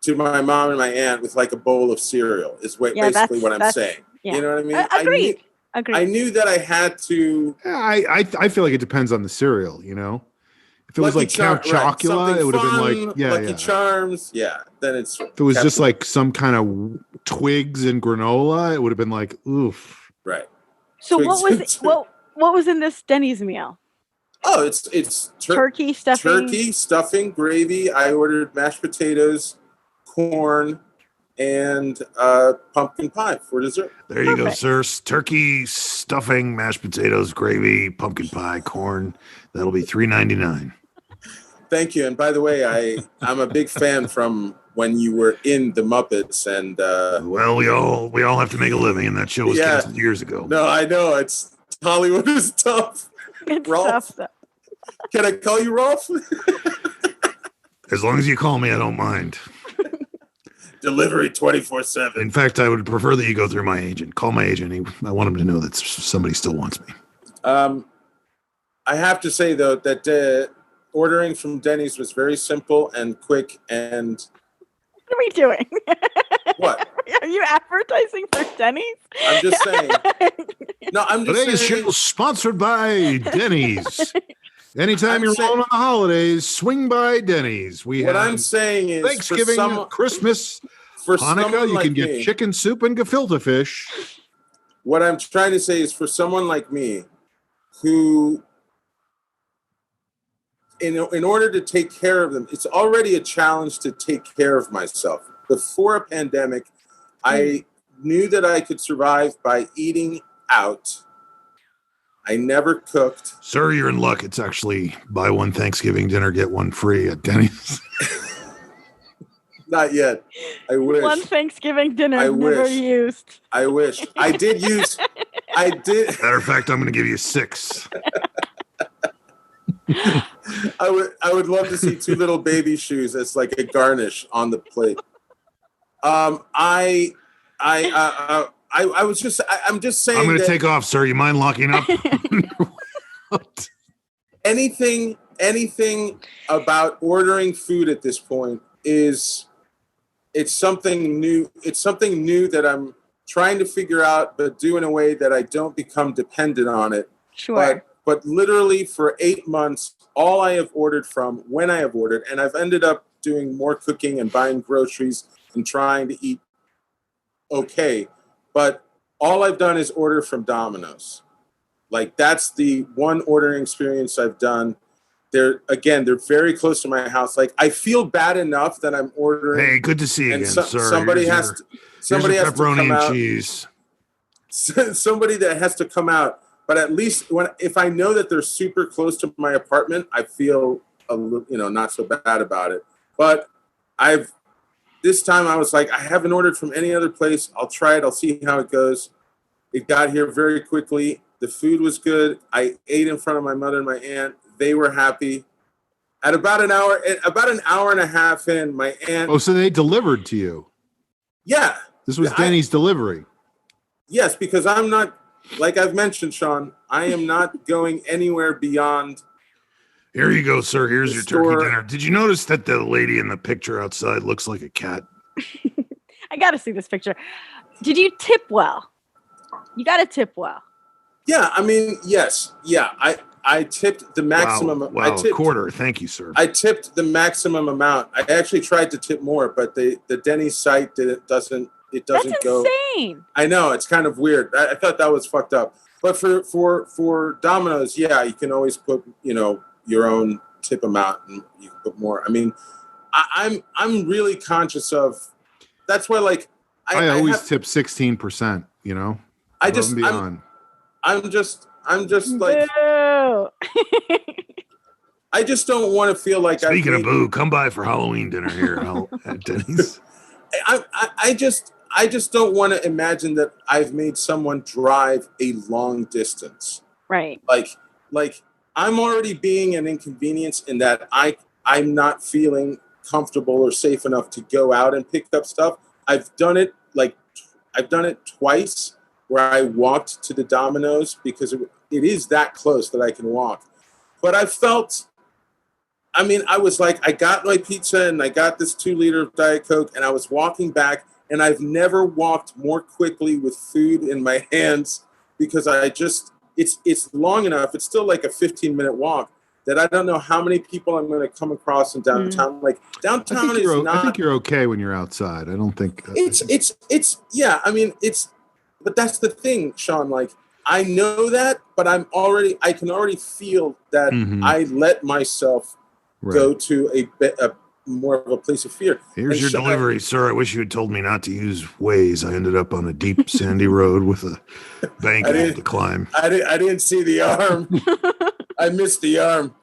to my mom and my aunt with like a bowl of cereal. Is basically what I'm saying. Yeah. You know what I mean? Agreed. I knew that I had to. I feel like it depends on the cereal. If it was like Count Chocula, it would have been like Lucky Charms. Yeah, then it's. If it was just like some kind of twigs and granola, it would have been like oof. Right. So what was in this Denny's meal? Oh, it's turkey stuffing, gravy. I ordered mashed potatoes, corn, and pumpkin pie for dessert. There you go, sir. Turkey stuffing, mashed potatoes, gravy, pumpkin pie, corn. That'll be $3.99. Thank you. And by the way, I'm a big fan from when you were in the Muppets, and well, we all have to make a living, and that show was canceled years ago. No, I know it's Hollywood is tough. It's Rolf, tough. Can I call you Rolf? As long as you call me, I don't mind. Delivery 24/7. In fact, I would prefer that you go through my agent. Call my agent. I want him to know that somebody still wants me. I have to say though that ordering from Denny's was very simple and quick. And what are we doing? What? Are you advertising for Denny's? I'm just saying. No, I'm just Today's saying. show is sponsored by Denny's. Anytime you're rolling on the holidays, swing by Denny's. I'm saying is Thanksgiving, Christmas, for Hanukkah, you can get chicken soup and gefilte fish. What I'm trying to say is for someone like me who in order to take care of them, it's already a challenge to take care of myself. Before a pandemic, I knew that I could survive by eating out. I never cooked. Sir, you're in luck. It's actually buy one Thanksgiving dinner, get one free at Denny's. Not yet. I wish. One Thanksgiving dinner never used. I wish. I did. Matter of fact, I'm going to give you 6. I would love to see 2 little baby shoes as like a garnish on the plate. I'm just saying. I'm going to take off, sir. You mind locking up? Anything anything about ordering food at this point it's something new. It's something new that I'm trying to figure out, but do in a way that I don't become dependent on it. Sure. But literally for 8 months, all I have ordered from when I have ordered, and I've ended up doing more cooking and buying groceries and trying to eat okay. But all I've done is order from Domino's. Like that's the one ordering experience I've done. They're very close to my house. Like I feel bad enough that I'm ordering. Hey, good to see you again, sir. Somebody has to come out. Cheese. Somebody that has to come out. But at least if I know that they're super close to my apartment, I feel not so bad about it. But this time I was like, I haven't ordered from any other place. I'll try it. I'll see how it goes. It got here very quickly. The food was good. I ate in front of my mother and my aunt. They were happy. At about an hour and a half in, my aunt. Oh, so they delivered to you? Yeah. This was Denny's delivery. Yes, because I'm not, like I've mentioned, Sean, I am not going anywhere beyond. Here you go, sir. Here's your turkey dinner. Did you notice that the lady in the picture outside looks like a cat? I got to see this picture. Did you tip well? You got to tip well. Yeah, I mean, yes. Yeah, I tipped the maximum. Wow, a quarter. Thank you, sir. I tipped the maximum amount. I actually tried to tip more, but the Denny site doesn't That's go. Insane. I know, it's kind of weird. I thought that was fucked up. But for Domino's, yeah, you can always put your own tip amount and you can put more. I mean, I'm really conscious of. That's why, like, I always tip 16%. I'm just like. Boo. I just don't want to feel like. Speaking of boo, come by for Halloween dinner here at Denny's. I just don't want to imagine that I've made someone drive a long distance. Right. Like I'm already being an inconvenience in that I'm not feeling comfortable or safe enough to go out and pick up stuff. I've done it twice where I walked to the Domino's because it is that close that I can walk. But I was like, I got my pizza and I got this 2-liter of Diet Coke and I was walking back, and I've never walked more quickly with food in my hands because it's long enough. It's still like a 15-minute walk that I don't know how many people I'm going to come across in downtown. Like downtown is not. I think you're okay when you're outside. I don't think yeah. I mean, but that's the thing, Sean. Like I know that, but I can already feel that I let myself go to a more of a place of fear. Here's your delivery, sir. I wish you had told me not to use Waze. I ended up on a deep sandy road with a bank to climb. I didn't see the arm. I missed the arm.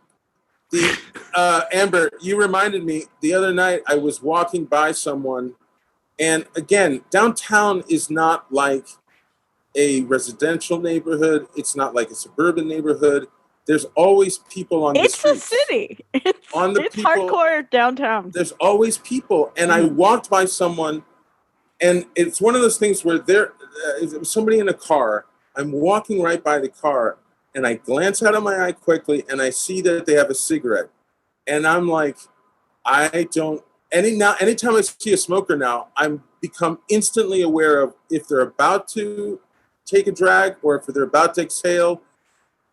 Amber, you reminded me the other night I was walking by someone, and again, downtown is not like a residential neighborhood. It's not like a suburban neighborhood. There's always people on the streets. It's a city. It's hardcore downtown. There's always people. And I walked by someone, and it's one of those things where there was somebody in a car. I'm walking right by the car, and I glance out of my eye quickly, and I see that they have a cigarette. And I'm like, anytime I see a smoker now, I'm become instantly aware of if they're about to take a drag or if they're about to exhale.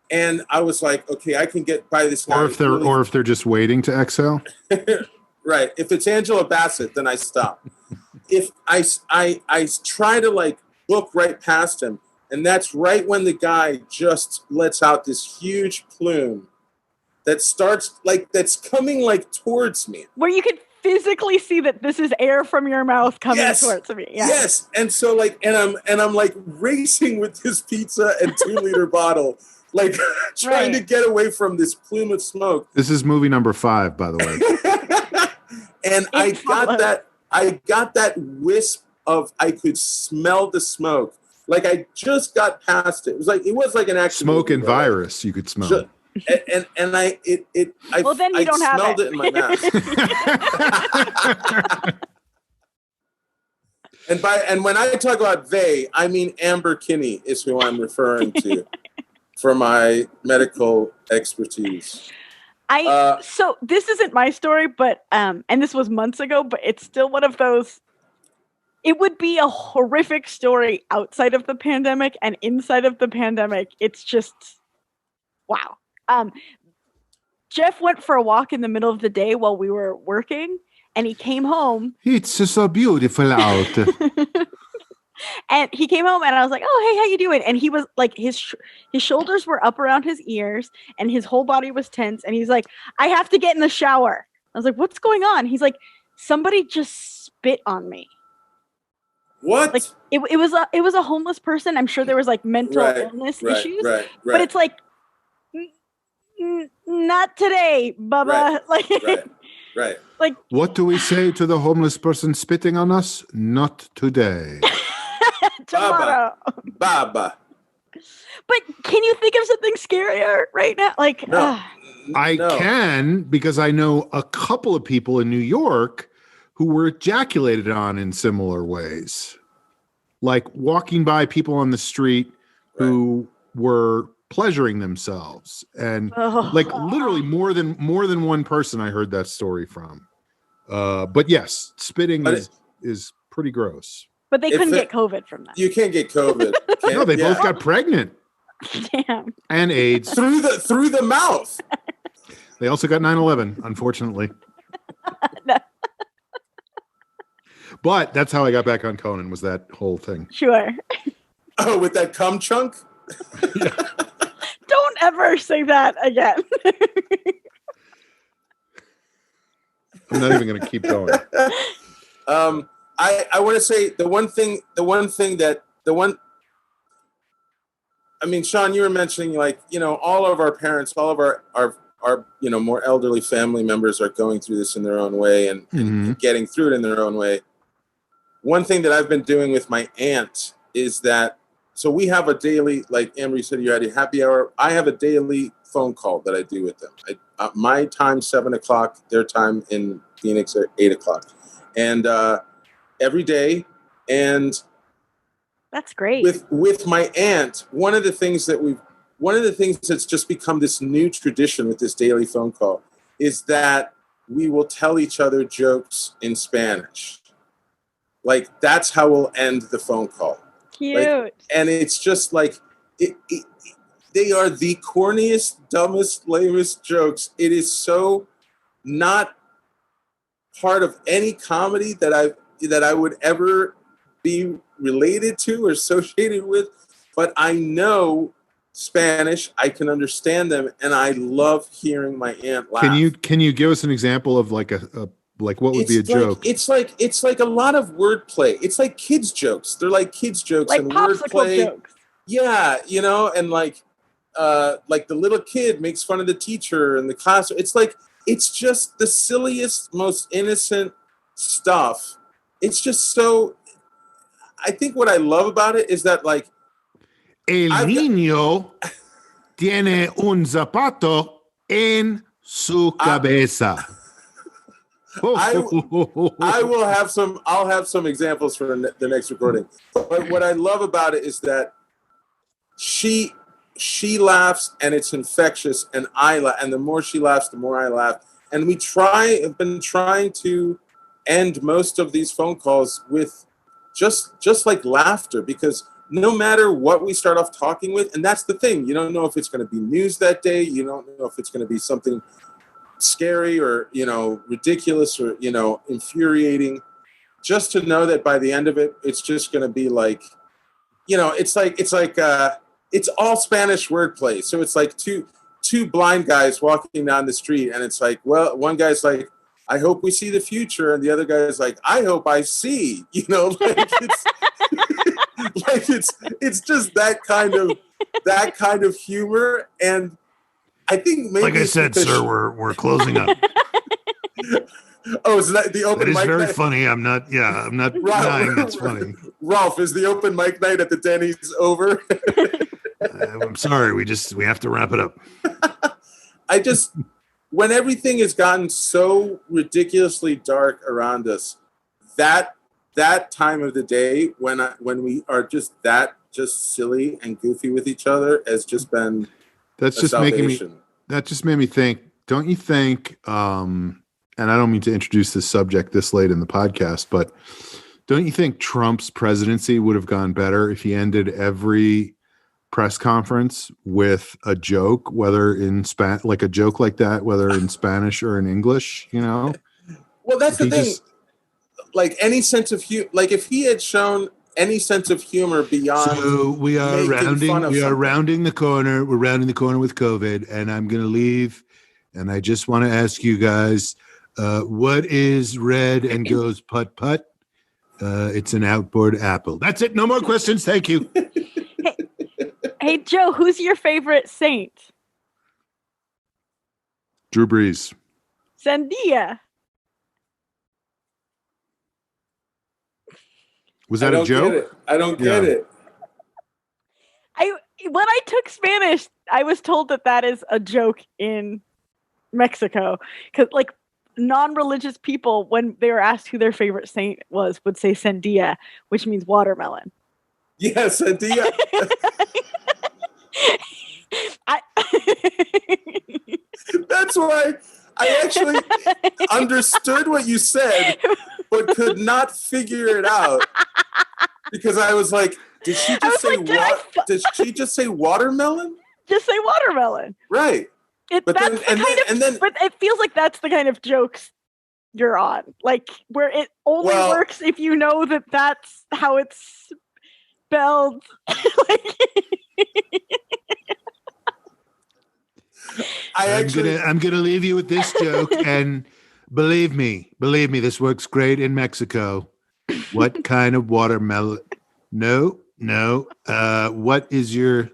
And I was like, okay, I can get by this guy. Or if they're just waiting to exhale. Right. If it's Angela Bassett, then I stop. If I try to like book right past him, and that's right when the guy just lets out this huge plume that starts that's coming like towards me. Where you could physically see that this is air from your mouth coming towards me. Yeah. Yes. And so I'm like racing with this pizza and 2-liter bottle. Like trying to get away from this plume of smoke. This is movie number 5, by the way. And I got that wisp of, I could smell the smoke. Like I just got past it. It was like an actual smoke and virus you could smell. And I then you don't have smelled it in my mouth. And when I talk about they, I mean Amber Kinney is who I'm referring to for my medical expertise. So this isn't my story, but and this was months ago, but it's still one of those. It would be a horrific story outside of the pandemic, and inside of the pandemic, it's just wow. Jeff went for a walk in the middle of the day while we were working, and he came home. It's so beautiful out. And he came home, and I was like, "Oh, hey, how you doing?" And he was like, his shoulders were up around his ears, and his whole body was tense. And he's like, "I have to get in the shower." I was like, "What's going on?" He's like, "Somebody just spit on me." What? Like it was a homeless person. I'm sure there was like mental illness issues, but it's like, not today, Bubba. Right. Like, what do we say to the homeless person spitting on us? Not today. Tomorrow. Baba. But can you think of something scarier right now? Like, no. I can, because I know a couple of people in New York who were ejaculated on in similar ways. Like walking by people on the street who were pleasuring themselves. And like literally more than one person I heard that story from. But yes, spitting is pretty gross. But they couldn't get COVID from that. You can't get COVID. No, they both got pregnant. Damn. And AIDS. Through the mouth. They also got 9/11, unfortunately. No. But that's how I got back on Conan, was that whole thing. Sure. Oh, with that cum chunk? Yeah. Don't ever say that again. I'm not even going to keep going. I want to say I mean, Sean, you were mentioning, like, you know, all of our parents, all of our you know, more elderly family members are going through this in their own way and getting through it in their own way. One thing that I've been doing with my aunt is that, so we have a daily, like Amory said, you had a happy hour. I have a daily phone call that I do with them. My time, 7:00, their time in Phoenix at 8:00. And every day. And that's great. With my aunt, one of the things that's just become this new tradition with this daily phone call is that we will tell each other jokes in Spanish. Like, that's how we'll end the phone call. Cute. Like, and it's just like, they are the corniest, dumbest, lamest jokes. It is so not part of any comedy that I would ever be related to or associated with, but I know Spanish, I can understand them, and I love hearing my aunt laugh. Can you give us an example of like like what would be a joke? It's like a lot of wordplay. It's like kids jokes. They're like kids jokes like and wordplay. Jokes. Yeah, you know, and like the little kid makes fun of the teacher in the class. It's just the silliest, most innocent stuff. It's just so. I think what I love about it is that, like, El niño tiene un zapato en su cabeza. I'll have some examples for the next recording. But what I love about it is that she laughs and it's infectious, and I laugh, and the more she laughs, the more I laugh. And have been trying to end most of these phone calls with just like laughter, because no matter what we start off talking with, and that's the thing, you don't know if it's going to be news that day, you don't know if it's going to be something scary or, you know, ridiculous or, you know, infuriating, just to know that by the end of it, it's just going to be like, you know, it's all Spanish wordplay. So it's like two blind guys walking down the street, and it's like, well, one guy's like, I hope we see the future, and the other guy's like, I hope I see, you know, like it's like it's just that kind of humor. And I think maybe, like I said, sir, we're closing up. Oh, is that the open mic? That is very night? Funny. I'm not denying that's funny. Ralph, is the open mic night at the Denny's over? I'm sorry. We have to wrap it up. When everything has gotten so ridiculously dark around us, that time of the day when we are just silly and goofy with each other has just been That just made me think, don't you think, and I don't mean to introduce this subject this late in the podcast, but don't you think Trump's presidency would have gone better if he ended every press conference with a joke, whether in like a joke like that, whether in Spanish or in English, you know? Well, that's the thing. Like any sense of humor, like if he had shown any sense of humor beyond. So we are rounding the corner. We're rounding the corner with COVID, and I'm going to leave. And I just want to ask you guys, what is red and goes putt putt? It's an outboard apple. That's it. No more questions. Thank you. Hey, Joe, who's your favorite saint? Drew Brees. Sandia. Was that a joke? I don't get it. When I took Spanish, I was told that is a joke in Mexico. Because, like, non-religious people, when they were asked who their favorite saint was, would say Sandia, which means watermelon. Yes, Sandia. That's why I actually understood what you said, but could not figure it out because I was like, did she just say Did she just say watermelon? Just say watermelon, right? But it feels like that's the kind of jokes you're on, like where it only works if you know that that's how it's spelled. I'm gonna leave you with this joke, and believe me, this works great in Mexico. What kind of watermelon? No. What is your?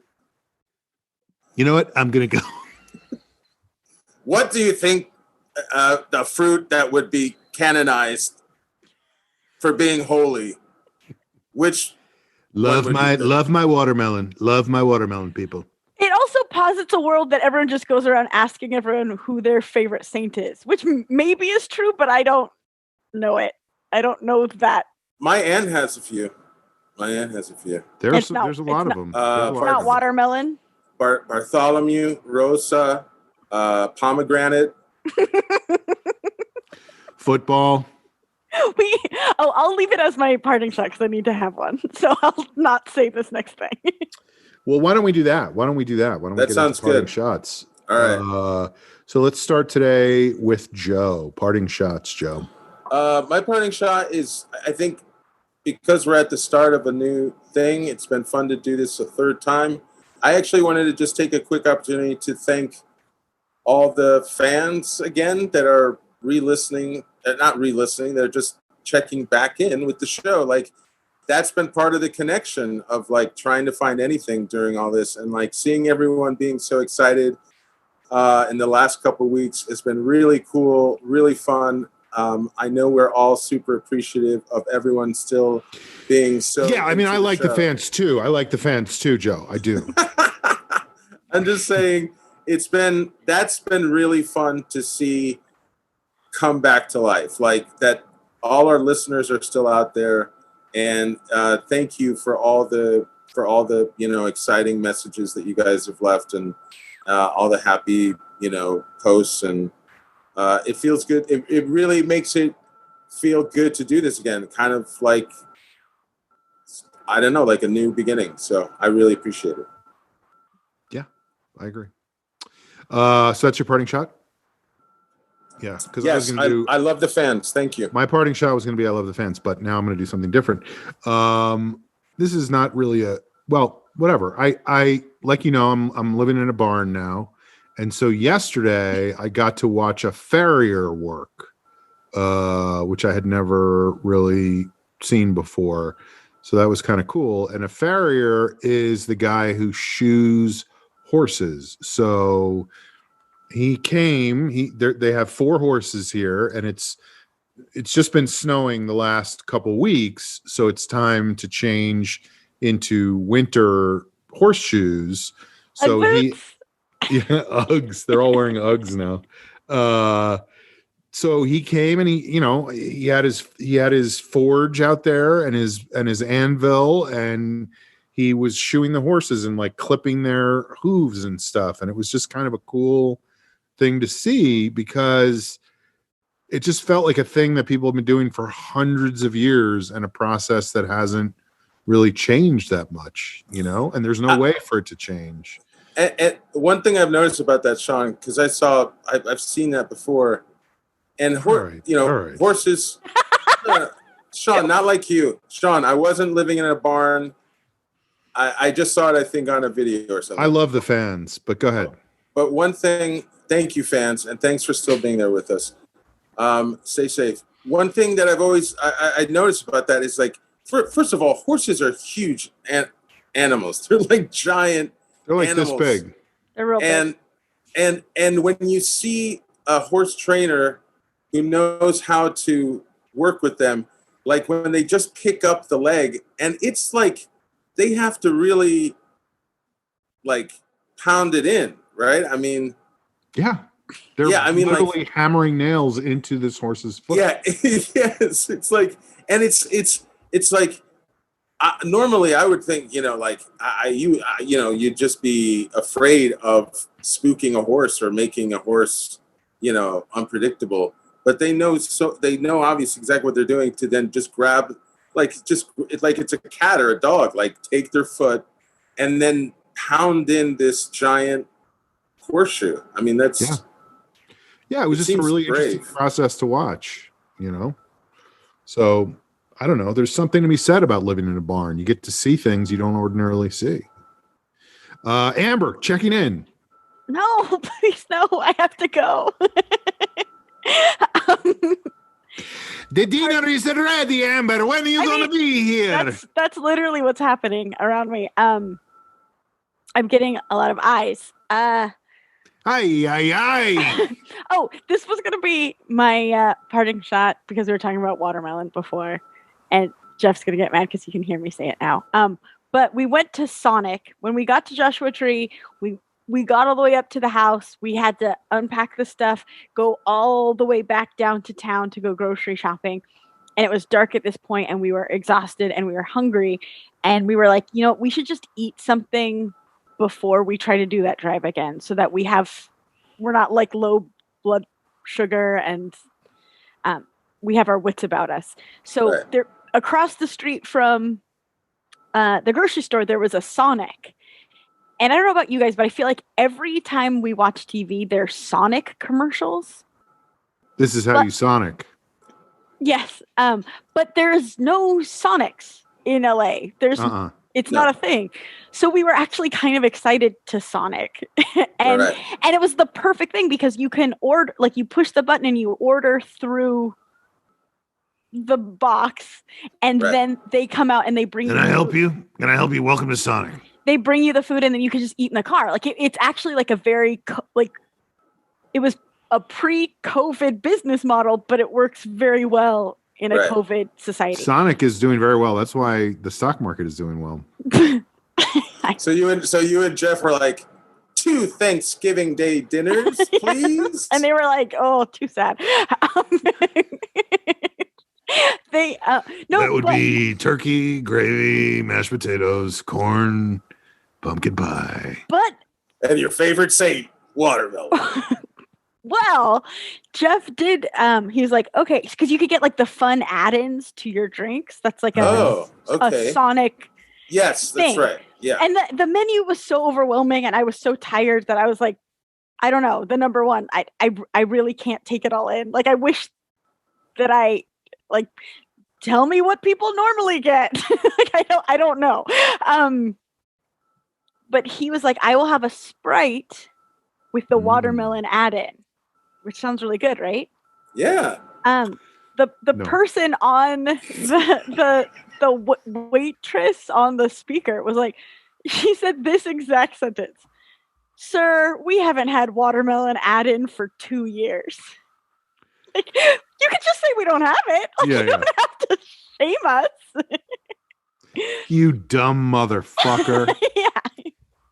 You know what? I'm gonna go. What do you think the fruit that would be canonized for being holy? Which love my watermelon. Love my watermelon, people. It also posits a world that everyone just goes around asking everyone who their favorite saint is, which maybe is true, but I don't know it. I don't know that. My aunt has a few. There's a lot of them. It's not watermelon. Bartholomew, Rosa, pomegranate. Football. I'll leave it as my parting shot because I need to have one. So I'll not say this next thing. Well, why don't we do that? Why don't we get sounds parting good. Shots? All right. So let's start today with Joe. Parting shots, Joe. My parting shot is, I think, because we're at the start of a new thing, it's been fun to do this a third time. I actually wanted to just take a quick opportunity to thank all the fans again that are not re-listening, they're just checking back in with the show. Like, that's been part of the connection of like trying to find anything during all this, and like seeing everyone being so excited in the last couple of weeks. It's been really cool, really fun. I know we're all super appreciative of everyone still being so. Yeah, I mean, I like the fans too. I like the fans too, Joe. I do. I'm just saying, that's been really fun to see come back to life. Like that, all our listeners are still out there. And thank you for all the exciting messages that you guys have left, and all the happy posts, and it feels good. It really makes it feel good to do this again, kind of like, I don't know, like a new beginning. So I really appreciate it. Yeah, I agree. So that's your parting shot? Yeah, because yes, I love the fans. Thank you. My parting shot was going to be I love the fans, but now I'm going to do something different. This is not really whatever. I like, I'm living in a barn now, and so yesterday I got to watch a farrier work, which I had never really seen before. So that was kind of cool. And a farrier is the guy who shoes horses. So he came. They have 4 horses here, and it's just been snowing the last couple weeks, so it's time to change into winter horseshoes. So Uggs. They're all wearing Uggs now. So he came, and he had his forge out there and his anvil, and he was shoeing the horses and like clipping their hooves and stuff, and it was just kind of a cool thing to see because it just felt like a thing that people have been doing for hundreds of years and a process that hasn't really changed that much, and there's no way for it to change. And one thing I've noticed about that, Sean, because I've seen that before, and horses. Sean, not like you, Sean. I wasn't living in a barn. I just saw it, I think, on a video or something. I love the fans, but go ahead. But one thing, thank you, fans, and thanks for still being there with us. Stay safe. One thing that I've always I noticed about that is like, first of all, horses are huge animals. They're like giant. They're like animals. This big. They're real big. And when you see a horse trainer who knows how to work with them, like when they just pick up the leg, and it's like they have to really like pound it in, right? I mean, yeah. They're literally like, hammering nails into this horse's foot. Yeah, yes. It's like, and it's like, normally I would think, you'd just be afraid of spooking a horse or making a horse, unpredictable. But they know obviously exactly what they're doing to then just grab, it's a cat or a dog, like take their foot and then pound in this giant horseshoe. I mean, that's. Yeah, it was just a really interesting process to watch, So, I don't know. There's something to be said about living in a barn. You get to see things you don't ordinarily see. Amber, checking in. No, please, no. I have to go. The dinner is ready, Amber. When are you going to be here? That's literally what's happening around me. I'm getting a lot of eyes. Aye. Oh, this was going to be my parting shot because we were talking about watermelon before. And Jeff's going to get mad because he can hear me say it now. But we went to Sonic. When we got to Joshua Tree, we got all the way up to the house. We had to unpack the stuff, go all the way back down to town to go grocery shopping. And it was dark at this point, and we were exhausted and we were hungry. And we were like, we should just eat something before we try to do that drive again so that we're not like low blood sugar and we have our wits about us. So there, across the street from the grocery store, there was a Sonic. And I don't know about you guys, but I feel like every time we watch TV, there's Sonic commercials. This is how you Sonic. Yes. But there's no Sonics in LA. It's not a thing. So we were actually kind of excited to Sonic. and it was the perfect thing because you can order, like you push the button and you order through the box and then they come out and they bring you. Can I help you? Welcome to Sonic. They bring you the food and then you can just eat in the car. Like it's actually like a very, it was a pre-COVID business model, but it works very well in a COVID society. Sonic is doing very well. That's why the stock market is doing well. So you and Jeff were like, 2 Thanksgiving Day dinners, please. And they were like, "Oh, too sad." That would be turkey, gravy, mashed potatoes, corn, pumpkin pie. And your favorite saint, watermelon. Well, Jeff did. He was like, okay, because you could get like the fun add-ins to your drinks. That's like a Sonic. Yes, thing. That's right. Yeah. And the menu was so overwhelming, and I was so tired that I was like, I don't know. The number one, I really can't take it all in. Like, I wish that I like tell me what people normally get. Like, I don't know. But he was like, I will have a Sprite with the watermelon add-in, which sounds really good, right? Yeah. The person on the waitress on the speaker was like, she said this exact sentence: "Sir, we haven't had watermelon add-in for 2 years." Like, you could just say we don't have it. Like, you don't have to shame us. You dumb motherfucker. Yeah.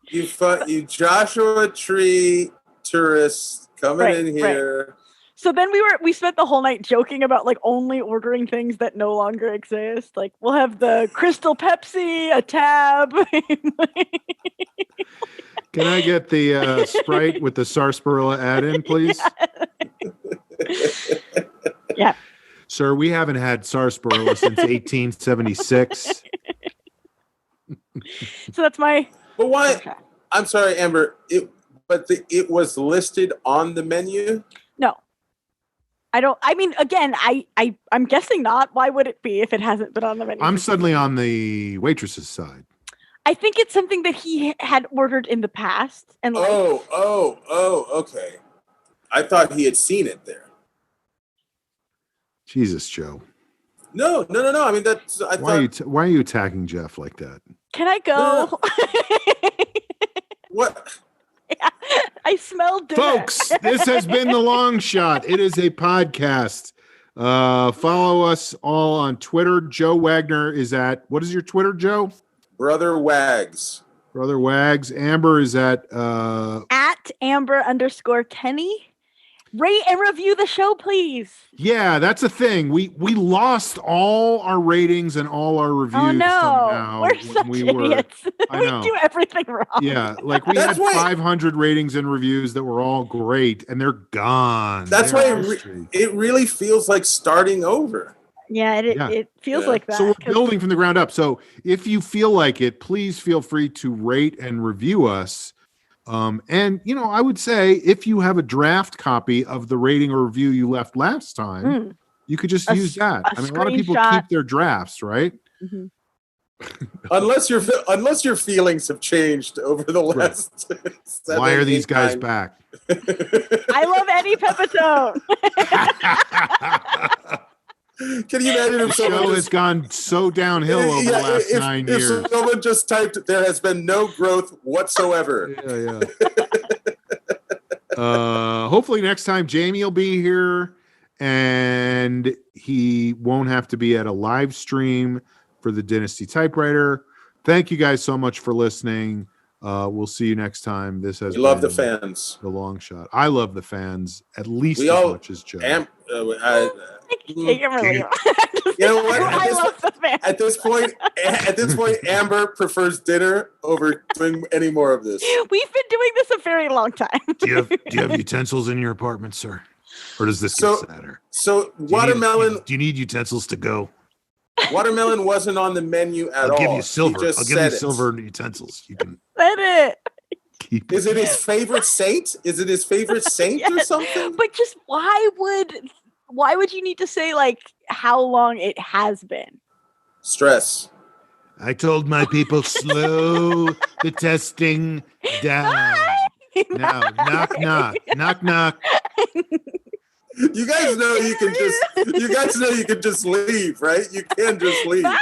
You Joshua Tree tourists coming in here. Right. So then we spent the whole night joking about like only ordering things that no longer exist. Like, we'll have the Crystal Pepsi, a tab. Can I get the Sprite with the sarsaparilla add-in, please? Yeah. Sir, we haven't had sarsaparilla since 1876. So that's my... But why? Okay. I'm sorry, Amber. It was listed on the menu? No. I mean, again, I'm guessing not. Why would it be if it hasn't been on the menu? I'm suddenly on the waitress's side. I think it's something that he had ordered in the past. And okay. I thought he had seen it there. Jesus, Joe. No. I mean, that's... Why are you attacking Jeff like that? Can I go? No. What? Yeah, I smell dinner. Folks, this has been The Long Shot. It is a podcast. Follow us all on Twitter. Joe Wagner is at... What is your Twitter, Joe? Brother Wags. Brother Wags. Amber is at Amber_Kenny. Rate and review the show, please. Yeah, that's a thing. We lost all our ratings and all our reviews. Oh no, we're such idiots. We do everything wrong. Yeah, like we had 500 ratings and reviews that were all great, and they're gone. That's why it really feels like starting over. Yeah, it feels like that. So we're building from the ground up. So if you feel like it, please feel free to rate and review us. And I would say if you have a draft copy of the rating or review you left last time, you could just use that. I mean, a lot of people keep their drafts, right? Mm-hmm. unless your feelings have changed over the last. Right. 7, Why are these guys back? I love Eddie Pepitone. Can you imagine if someone has gone so downhill over the last 9 years? If someone just typed, "There has been no growth whatsoever." Yeah. Hopefully next time Jamie will be here, and he won't have to be at a live stream for the Dynasty Typewriter. Thank you guys so much for listening. We'll see you next time. This has been love the fans. The Long Shot. I love the fans at least as much as Joe. You know what? At this point, Amber prefers dinner over doing any more of this. We've been doing this a very long time. Do you have utensils in your apartment, sir? Or does this get sadder? So watermelon. Do you need utensils to go? Watermelon wasn't on the menu at all. I'll give you silver. I'll give you silver utensils. You can said it. Is it his favorite saint? Is it his favorite saint or something? But just why would you need to say like how long it has been? Stress. I told my people slow the testing down. Now, knock knock. You guys know you can just leave, right? You can just leave. Bye.